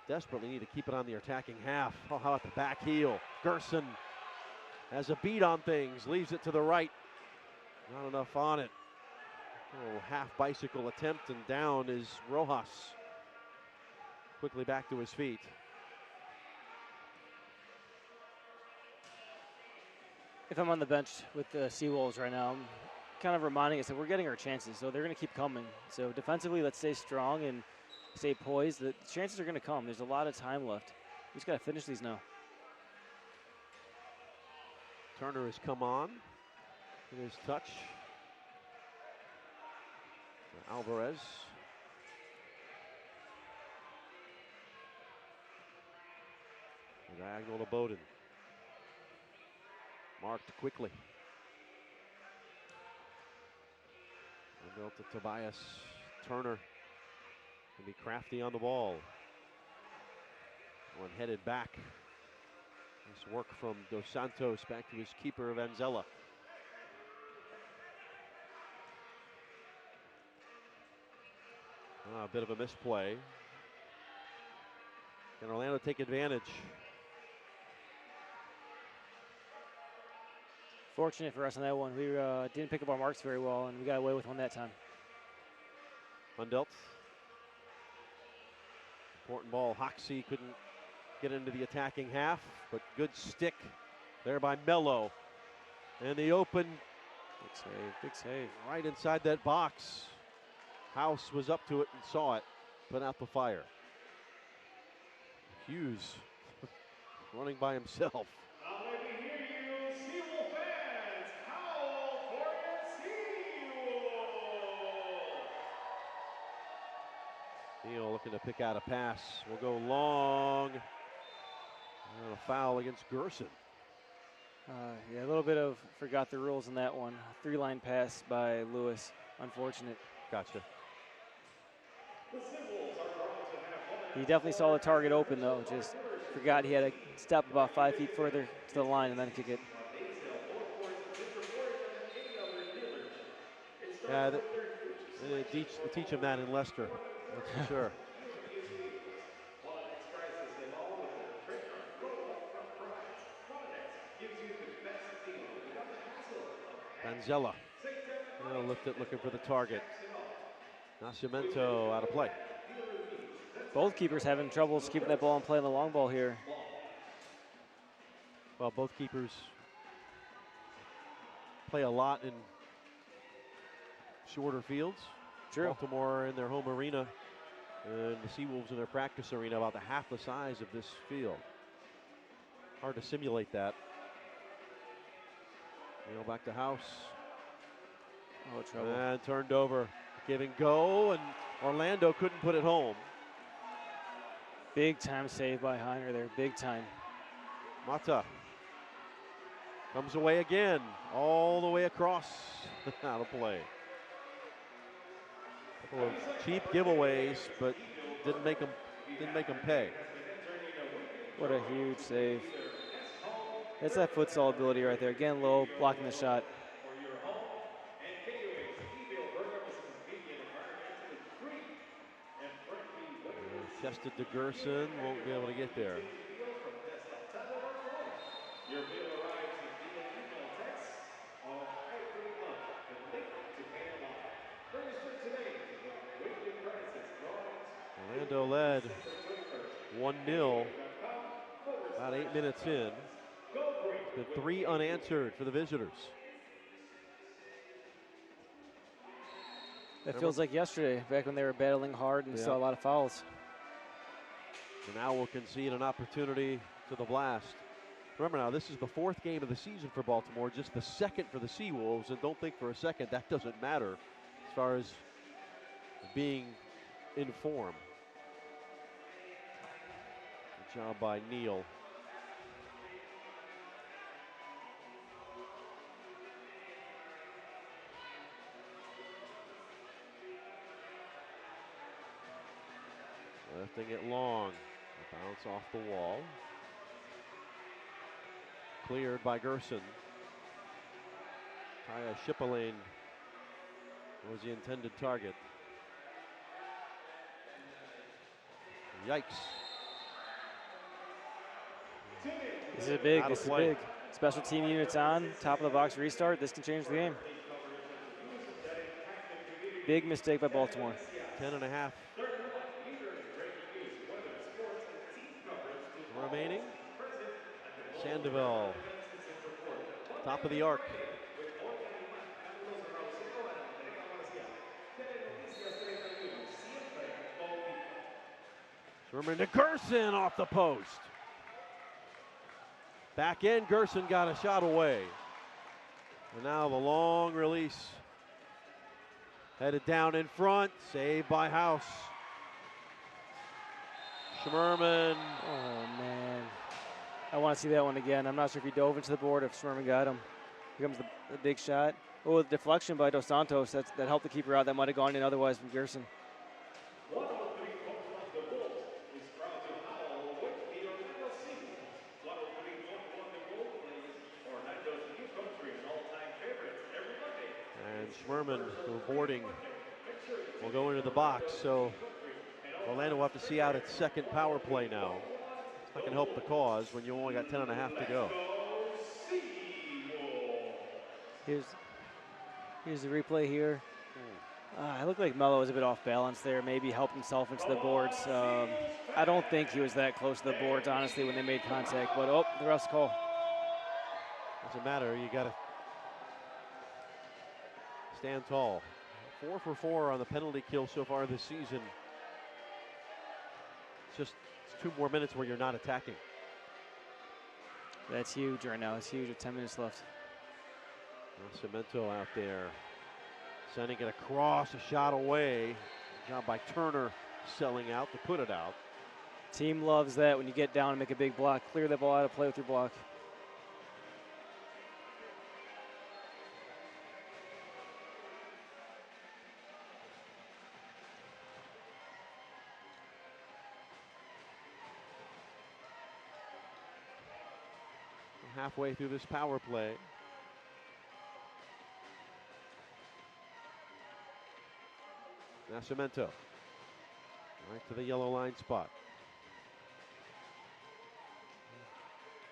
Desperately need to keep it on the attacking half. Oh, how about the back heel? Gerson has a beat on things, leaves it to the right. Not enough on it. Oh, half bicycle attempt, and down is Rojas. Quickly back to his feet. If I'm on the bench with the SeaWolves right now, I'm kind of reminding us that we're getting our chances, so they're going to keep coming. So defensively, let's stay strong and stay poised. The chances are going to come. There's a lot of time left. We just got to finish these now. Turner has come on in his touch. Alvarez. Diagonal to Bowden. Marked quickly. And built to Tobias. Turner can be crafty on the ball. One headed back. Nice work from Dos Santos back to his keeper, Vanzella. A bit of a misplay. Can Orlando take advantage? Fortunate for us on that one. We didn't pick up our marks very well, and we got away with one that time. Hundelt. Important ball. Hoxie couldn't get into the attacking half, but good stick there by Mello. And the open. Big save, big save. Right inside that box. House was up to it and saw it. Put out the fire. Hughes running by himself. Now let me hear you, SeaWolf fans. Howl for your SeaWolves. Neal looking to pick out a pass. Will go long. And a foul against Gerson. Yeah, a little bit of forgot the rules in that one. 3-line pass by Lewis. Unfortunate. Gotcha. He definitely saw the target open, though. Just forgot he had to step about 5 feet further to the line and then kick it. Yeah, they teach him that in Leicester. That's for sure. Vanzella. He'll lift it looking for the target. Nascimento out of play. Both keepers having troubles keeping that ball in play on the long ball here. Well, both keepers play a lot in shorter fields. True. Baltimore in their home arena, and the SeaWolves in their practice arena about half the size of this field. Hard to simulate that. Neal back to House. Oh, trouble. And turned over. Give and go, and Orlando couldn't put it home. Big time save by Heiner there, big time. Mata comes away again, all the way across. Out of play. Couple of cheap giveaways, but didn't make them pay. What a huge save. That's that futsal ability right there. Again, low, blocking the shot. Chested to Gerson, won't be able to get there. Nacimiento led 1-0 about 8 minutes in. It's been 3 unanswered for the visitors. It feels like yesterday, back when they were battling hard and saw a lot of fouls. And now we'll concede an opportunity to the Blast. Remember now, this is the 4th game of the season for Baltimore, just the 2nd for the SeaWolves, and don't think for a second that doesn't matter as far as being in form. Good job by Neal. Lifting it long. A bounce off the wall. Cleared by Gerson. Kaya Schipperlane was the intended target. Yikes. This is big. This is big. Special team units on. Top of the box restart. This can change the game. Big mistake by Baltimore. 10.5 remaining. Sandoval, top of the arc. Sherman to Gerson off the post. Back in, Gerson got a shot away. And now the long release. Headed down in front, saved by House. Schmerman. Oh, man. I want to see that one again. I'm not sure if he dove into the board, if Schmerman got him. Here comes the big shot. Oh, the deflection by Dos Santos. That helped the keeper out. That might have gone in otherwise from Gerson. And Schmerman, for boarding, will go into the box. So Orlando will have to see out its second power play now. It's not going to help the cause when you only got 10.5 to go. Here's the replay here. It looked like Melo was a bit off balance there. Maybe helped himself into the boards. I don't think he was that close to the boards, honestly, when they made contact. But, the ref's call. Doesn't matter. You got to stand tall. 4 for 4 on the penalty kill so far this season. It's 2 more minutes where you're not attacking. That's huge right now. It's huge with 10 minutes left. Cemento out there. Sending it across, a shot away. Good job by Turner selling out to put it out. Team loves that when you get down and make a big block. Clear that ball out of play with your block. Halfway through this power play. Nascimento right to the yellow line spot.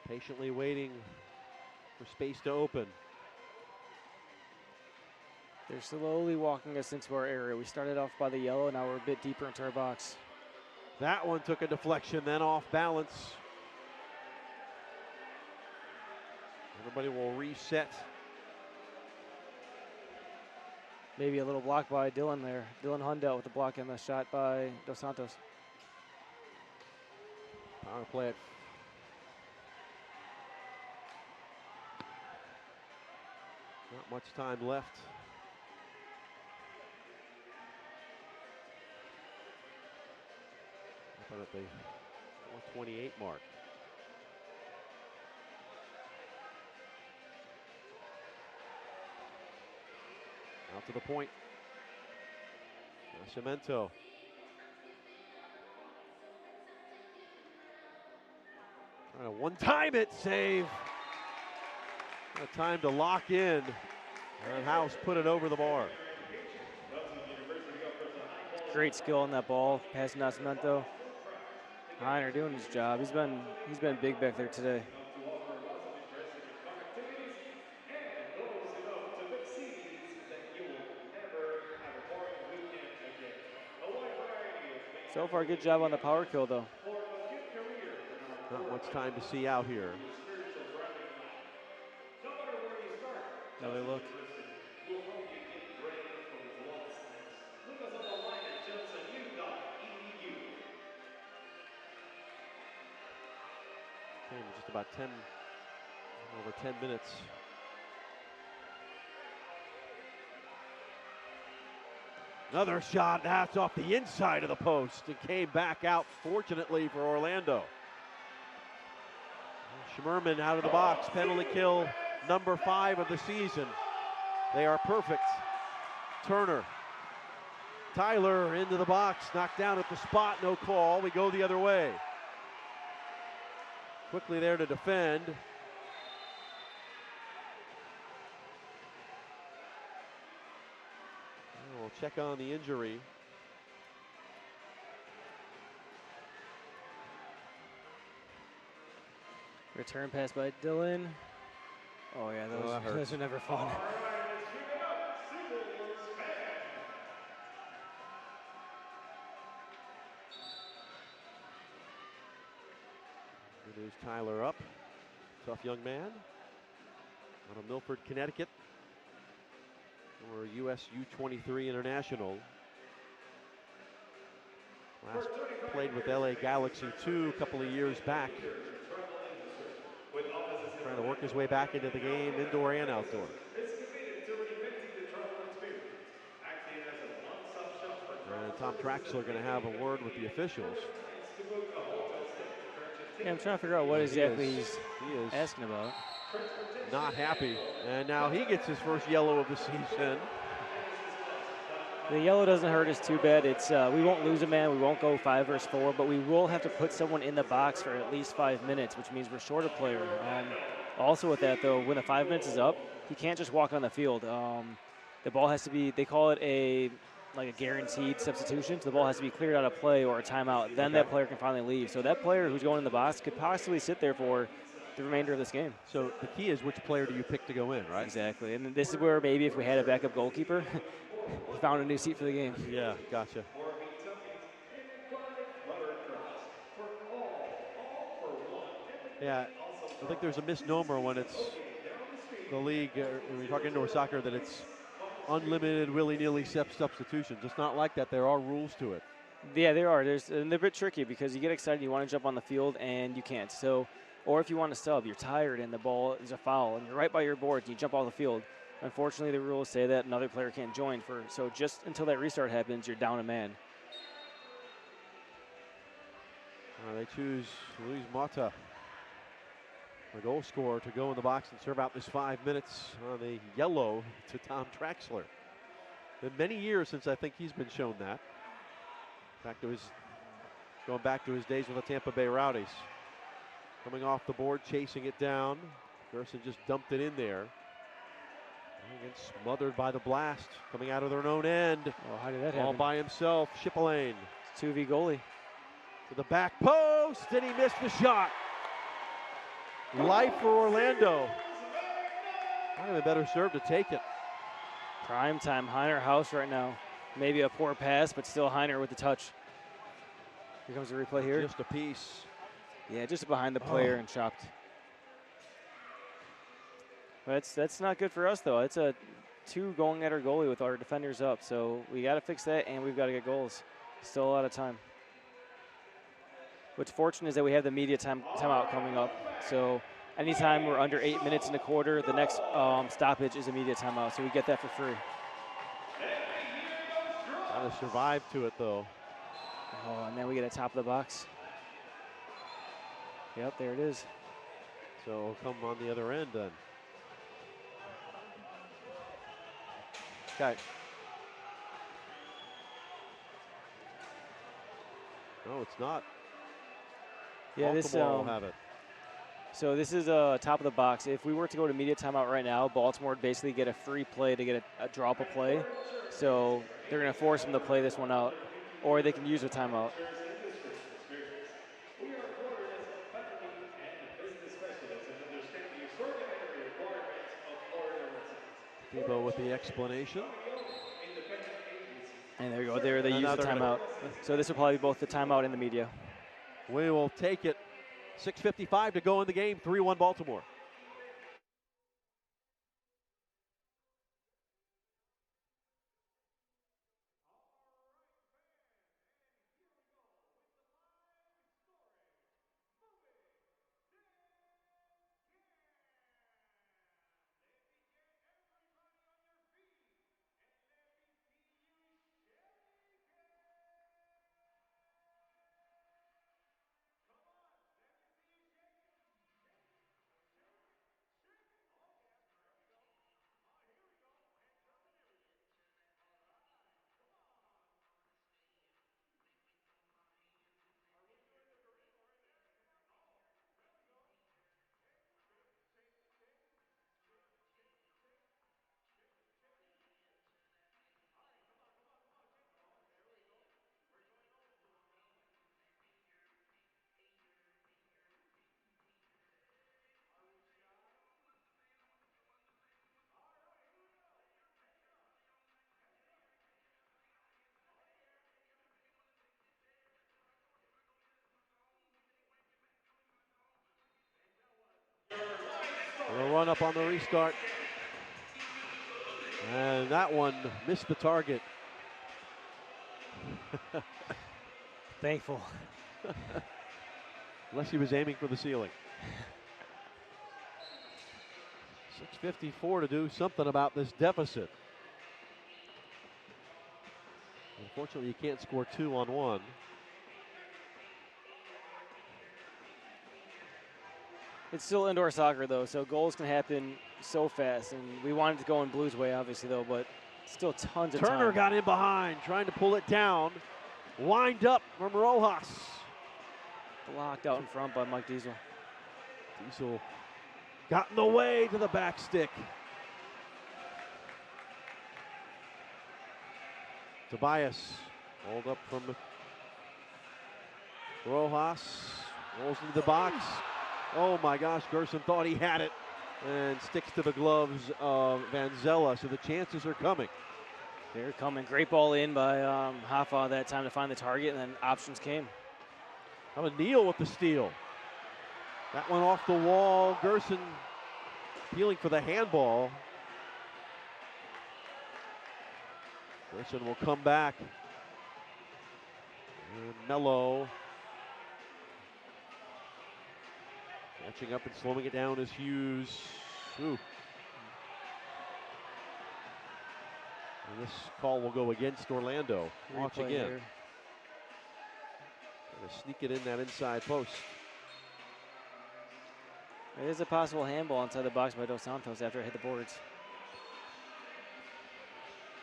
Patiently waiting for space to open. They're slowly walking us into our area. We started off by the yellow, now we're a bit deeper into our box. That one took a deflection, then off balance. Everybody will reset. Maybe a little block by Dylan there. Dylan Hundell with the block and the shot by Dos Santos. Power play it. Not much time left. Up at the 4:28 mark. Out to the point. Nascimento. Trying to one-time it, save. A time to lock in. And House put it over the bar. Great skill on that ball. Pass Nascimento. Heiner doing his job. He's been big back there today. So far, good job on the power kill, though. Not much time to see out here. Another look. We'll help you get ready for what's next. Look us up online at judson.edu. Okay, just about over 10 minutes. Another shot, that's off the inside of the post. It came back out, fortunately for Orlando. Schmerman out of the box, penalty kill number 5 of the season. They are perfect. Turner, Tyler into the box, knocked down at the spot, no call. We go the other way. Quickly there to defend. We'll check on the injury. Return pass by Dylan. Oh yeah, those are never fun. There's Tyler up. Tough young man. Out of Milford, Connecticut. Or US U23 international. Last played with LA Galaxy 2 a couple of years back. Trying to work his way back into the game, indoor and outdoor. And Tom Traxler going to have a word with the officials. Yeah, I'm trying to figure out what exactly he's asking about. Not happy. And now he gets his first yellow of the season. The yellow doesn't hurt us too bad. It's we won't lose a man. We won't go 5 versus 4, but we will have to put someone in the box for at least 5 minutes, which means we're short a player. Also with that, though, when the 5 minutes is up, he can't just walk on the field. The ball has to be, they call it a guaranteed substitution. So the ball has to be cleared out of play or a timeout. Then that player can finally leave. So that player who's going in the box could possibly sit there for the remainder of this game. So the key is which player do you pick to go in, right? Exactly. And this is where maybe if we had a backup goalkeeper, he found a new seat for the game. Yeah, gotcha. Yeah, I think there's a misnomer when it's the league, when we talk indoor soccer, that it's unlimited willy-nilly substitutions. It's not like that. There are rules to it. Yeah, there are. And they're a bit tricky because you get excited, you want to jump on the field, and you can't. So, or if you want to sub, you're tired and the ball is a foul, and you're right by your board, and you jump off the field. Unfortunately, the rules say that another player can't join. So just until that restart happens, you're down a man. They choose Luis Mata, the goal scorer, to go in the box and serve out this 5 minutes on a yellow to Tom Traxler. Been many years since I think he's been shown that. In fact, it was going back to his days with the Tampa Bay Rowdies. Coming off the board, chasing it down. Gerson just dumped it in there. And smothered by the blast coming out of their own end. Oh, how did that happen? All by himself, Schipperlane. 2v goalie. To the back post, and he missed the shot. Life for Orlando. Might have been better served to take it. Prime time, Heiner house right now. Maybe a poor pass, but still Heiner with the touch. Here comes the replay here. Just a piece. Yeah, just behind the player and chopped. But that's not good for us, though. It's a 2 going at our goalie with our defenders up. So we got to fix that, and we've got to get goals. Still a lot of time. What's fortunate is that we have the media timeout coming up. So anytime we're under 8 minutes in the quarter, the next stoppage is a media timeout. So we get that for free. Got to survive to it, though. Oh, and then we get a top of the box. Yep, there it is. So it'll come on the other end then. Okay. No, it's not. Yeah, Baltimore will have it. So this is top of the box. If we were to go to media timeout right now, Baltimore would basically get a free play to get a drop a play. So they're going to force them to play this one out, or they can use a timeout. Debo with the explanation. And there you go. There they use the timeout. So this will probably be both the timeout and the media. We will take it. 6:55 to go in the game. 3-1 Baltimore. A run up on the restart. And that one missed the target. Thankful. Unless he was aiming for the ceiling. 6:54 to do something about this deficit. Unfortunately, you can't score 2 on 1. It's still indoor soccer, though, so goals can happen so fast. And we wanted to go in Blues way, obviously, though, but still tons of time. Turner got in behind, trying to pull it down. Wind up from Rojas. Blocked out in front by Mike Diesel. Diesel got in the way to the back stick. Tobias rolled up from Rojas. Rolls into the box. Oh my gosh, Gerson thought he had it and sticks to the gloves of Vanzella, so the chances are coming. They're coming. Great ball in by Hoffa that time to find the target, and then options came. How about Neal with the steal? That one off the wall. Gerson appealing for the handball. Gerson will come back. And Mello. Catching up and slowing it down is Hughes. Ooh. And this call will go against Orlando. Watch Replay again. here. Gonna sneak it in that inside post. It is a possible handball inside the box by Dos Santos after it hit the boards.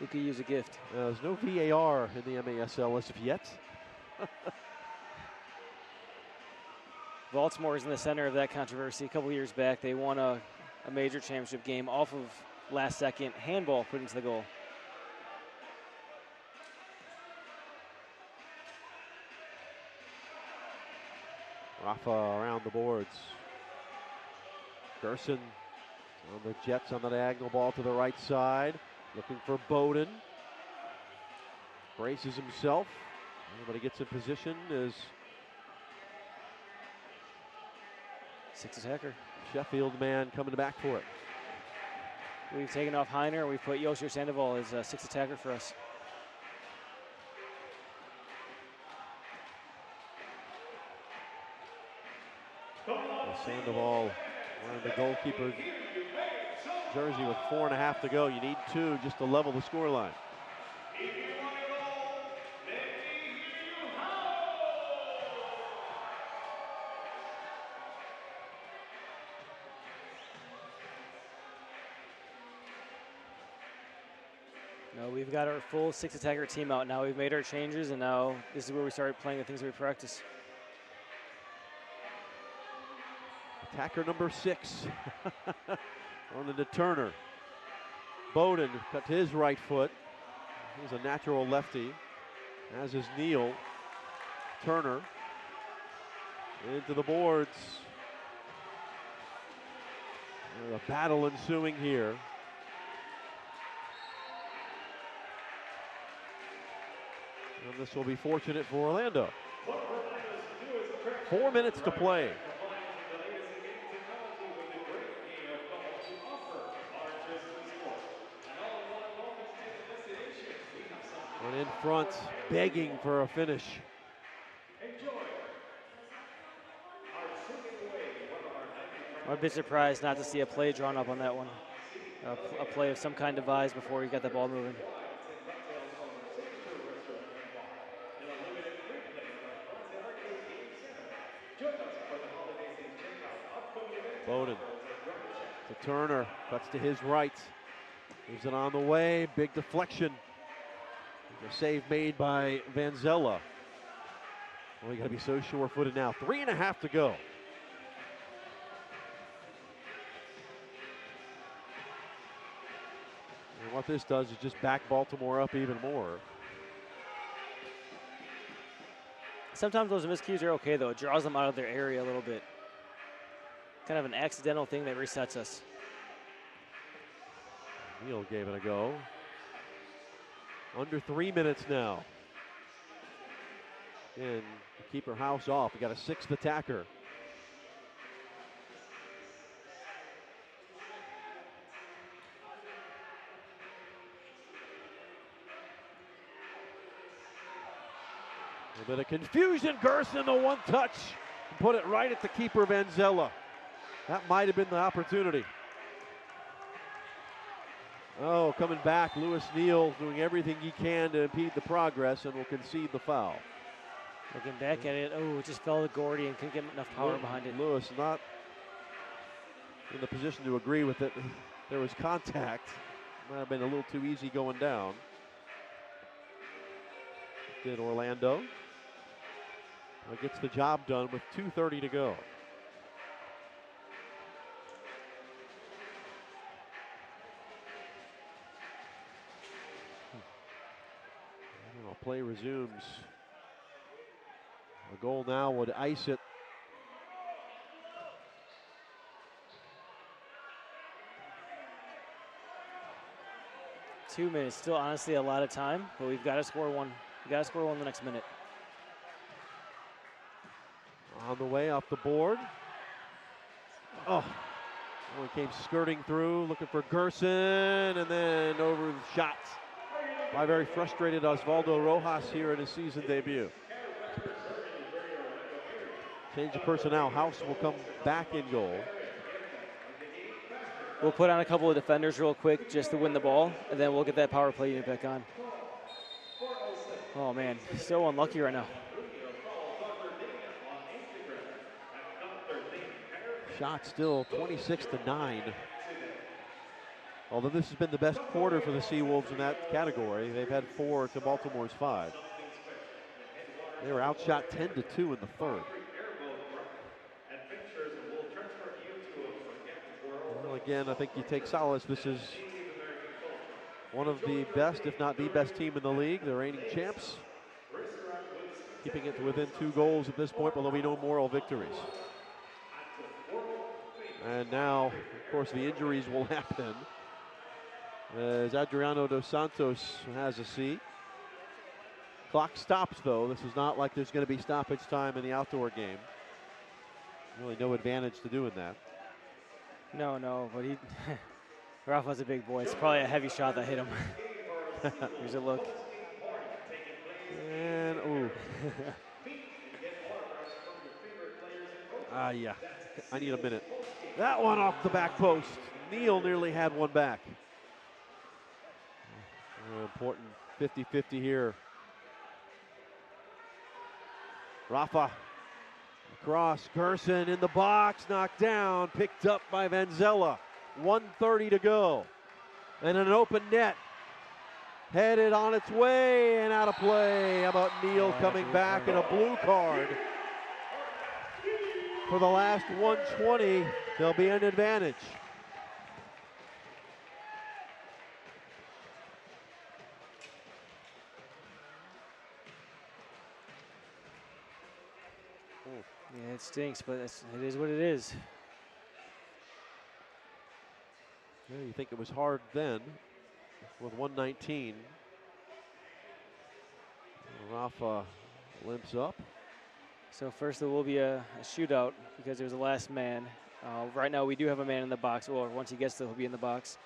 We could use a gift. There's no VAR in the MASL as of yet. Baltimore is in the center of that controversy. A couple years back, they won a major championship game off of last-second handball put into the goal. Rafa around the boards. Gerson on the Jets on the diagonal ball to the right side. Looking for Bowden. Braces himself. Everybody gets in position as Six attacker. Sheffield man coming back for it. We've taken off Heiner. We've put Yosher Sandoval as a sixth attacker for us. Sandoval wearing the goalkeeper jersey with 4.5 to go. You need 2 just to level the scoreline. No, we've got our full six attacker team out now. We've made our changes, and now this is where we started playing the things we practice. Attacker number 6. On to Turner. Bowden cut to his right foot. He's a natural lefty, as is Neal. Turner into the boards. There's a battle ensuing here. This will be fortunate for Orlando. 4 minutes to play. And in front, begging for a finish. I'm a bit surprised not to see a play drawn up on that one. A play of some kind devised before you got the ball moving. Bowden to Turner, cuts to his right. Moves it on the way, big deflection. A save made by Vanzella. Well, you gotta be so sure-footed now. 3.5 to go. And what this does is just back Baltimore up even more. Sometimes those miscues are okay, though. It draws them out of their area a little bit. Kind of an accidental thing that resets us. Neal gave it a go. Under 3 minutes now. And keep her house off. We got a 6th attacker. A bit of confusion. Gerson, the one touch. Put it right at the keeper, Vanzella. That might have been the opportunity. Oh, coming back, Lewis Neal doing everything he can to impede the progress and will concede the foul. Looking back at it, oh, it just fell to Gordy and couldn't get enough power behind it. Lewis not in the position to agree with it. There was contact. Might have been a little too easy going down. Did Orlando. Well, gets the job done with 2:30 to go. Play resumes. A goal now would ice it. Two minutes, still honestly a lot of time, but we've got to score one. We've got to score one the next minute. On the way off the board. Oh, one came skirting through, looking for Gerson, and then over the shot by very frustrated Osvaldo Rojas here in his season debut. Change of personnel. House will come back in goal. We'll put on a couple of defenders real quick just to win the ball, and then we'll get that power play unit back on. Oh man, so unlucky right now. Shot still 26-9. Although this has been the best quarter for the SeaWolves in that category. They've had 4 to Baltimore's 5. They were outshot 10-2 in the third. Well, again, I think you take solace. This is one of the best, if not the best team in the league, the reigning champs. Keeping it to within 2 goals at this point, but there'll be no moral victories. And now, of course, the injuries will happen. As Adriano Dos Santos has a seat. Clock stops, though. This is not like there's going to be stoppage time in the outdoor game. Really no advantage to doing that. No, but Rafa's a big boy. It's probably a heavy shot that hit him. Here's a look. And, ooh. Yeah. I need a minute. That one off the back post. Neal nearly had one back. Important 50-50 here. Rafa across, Gerson in the box, knocked down, picked up by Vanzella. 1:30 to go. And an open net. Headed on its way and out of play. How about Neal coming back in a blue card? For the last 120, there'll be an advantage. Yeah, it stinks, but it is what it is. Yeah, you think it was hard then with 119. Rafa limps up. So first there will be a shootout because there's a last man. Right now we do have a man in the box. Well, once he gets to, he'll be in the box.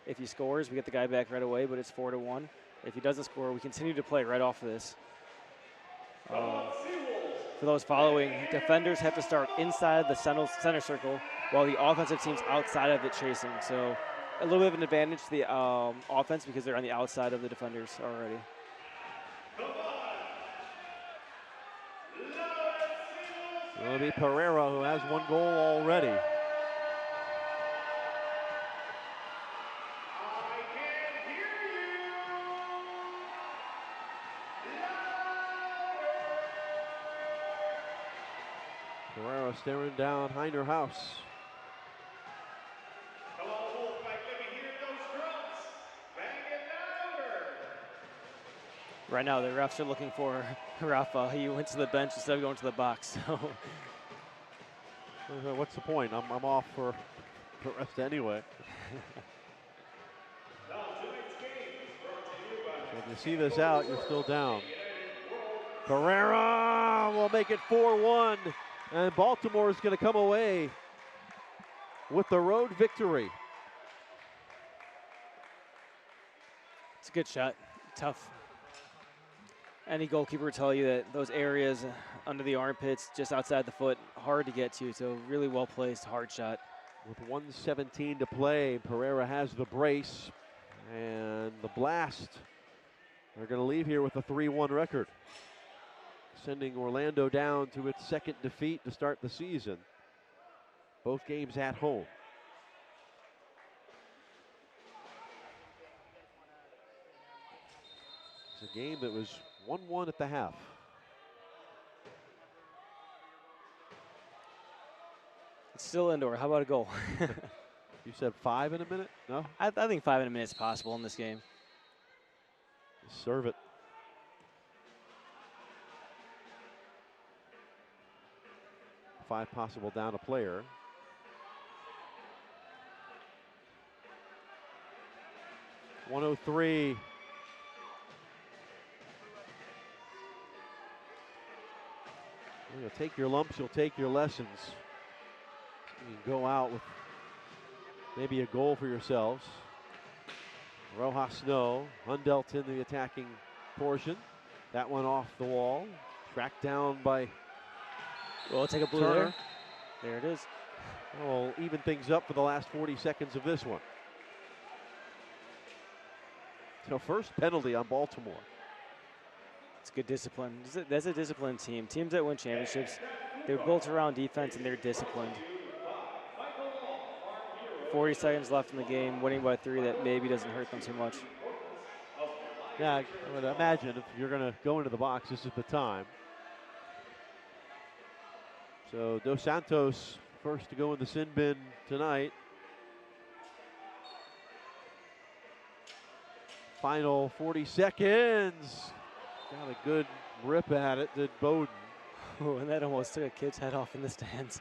If he scores, we get the guy back right away, but it's 4-1. If he doesn't score, we continue to play right off of this. For those following, defenders have to start inside the center circle while the offensive team's outside of it chasing. So a little bit of an advantage to the offense because they're on the outside of the defenders already. It'll be Pereira who has 1 goal already. Pereira staring down Heiner House. Right now, the refs are looking for Rafa. He went to the bench instead of going to the box. So what's the point? I'm off for the rest anyway. So if you see this out, you're still down. Pereira will make it 4-1, and Baltimore is going to come away with the road victory. It's a good shot. Tough. Any goalkeeper will tell you that those areas under the armpits, just outside the foot, hard to get to. So really well placed, hard shot. With 1:17 to play, Pereira has the brace, and the Blast are going to leave here with a 3-1 record, sending Orlando down to its second defeat to start the season. Both games at home. It's a game that was 1-1 at the half. It's still indoor. How about a goal? You said 5 in a minute? No? I think 5 in a minute is possible in this game. Serve it. Five possible down a player. .103. You'll take your lumps, you'll take your lessons. You can go out with maybe a goal for yourselves. Rojas no. Hundelt in the attacking portion. That one off the wall. Tracked down by We'll take a blue Turner. There it is. We'll even things up for the last 40 seconds of this one. So first penalty on Baltimore. It's good discipline. That's a disciplined team. Teams that win championships, they're built around defense and they're disciplined. 40 seconds left in the game, winning by 3, that maybe doesn't hurt them too much. Yeah, I would imagine if you're going to go into the box, this is the time. So Dos Santos first to go in the sin bin tonight. Final 40 seconds. Got a good rip at it, did Bowden. Oh, and that almost took a kid's head off in the stands.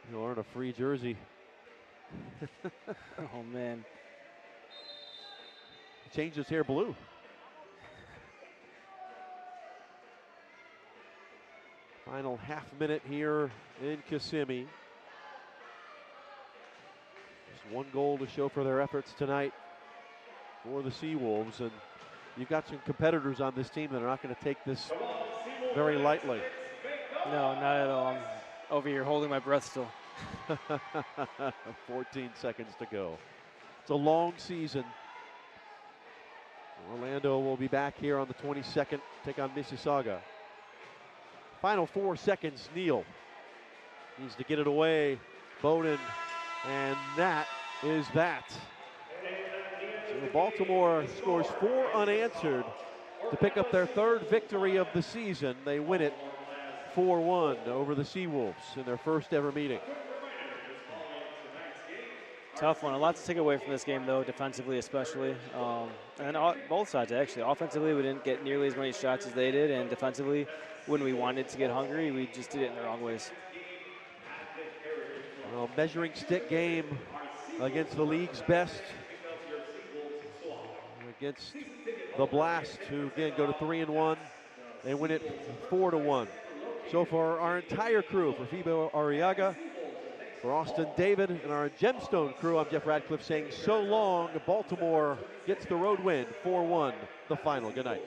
He'll earn a free jersey. Oh, man. He changed his hair blue. Final half minute here in Kissimmee. Just 1 goal to show for their efforts tonight for the SeaWolves. And you've got some competitors on this team that are not going to take this very lightly. No, not at all. I'm over here holding my breath still. 14 seconds to go. It's a long season. Orlando will be back here on the 22nd, take on Mississauga. Final 4 seconds, Neal needs to get it away. Bowden, and that is that. So Baltimore scores 4 unanswered to pick up their 3rd victory of the season. They win it 4-1 over the SeaWolves in their first ever meeting. Tough one. A lot to take away from this game, though, defensively especially. And both sides, actually. Offensively, we didn't get nearly as many shots as they did, and defensively, when we wanted to get hungry, we just did it in the wrong ways. Well, measuring stick game against the league's best. Against the Blast, who again go to 3-1. They win it 4-1. So for our entire crew, for Fibo Arriaga, for Austin David, and our Gemstone crew, I'm Jeff Radcliffe saying so long. Baltimore gets the road win, 4-1, the final. Good night.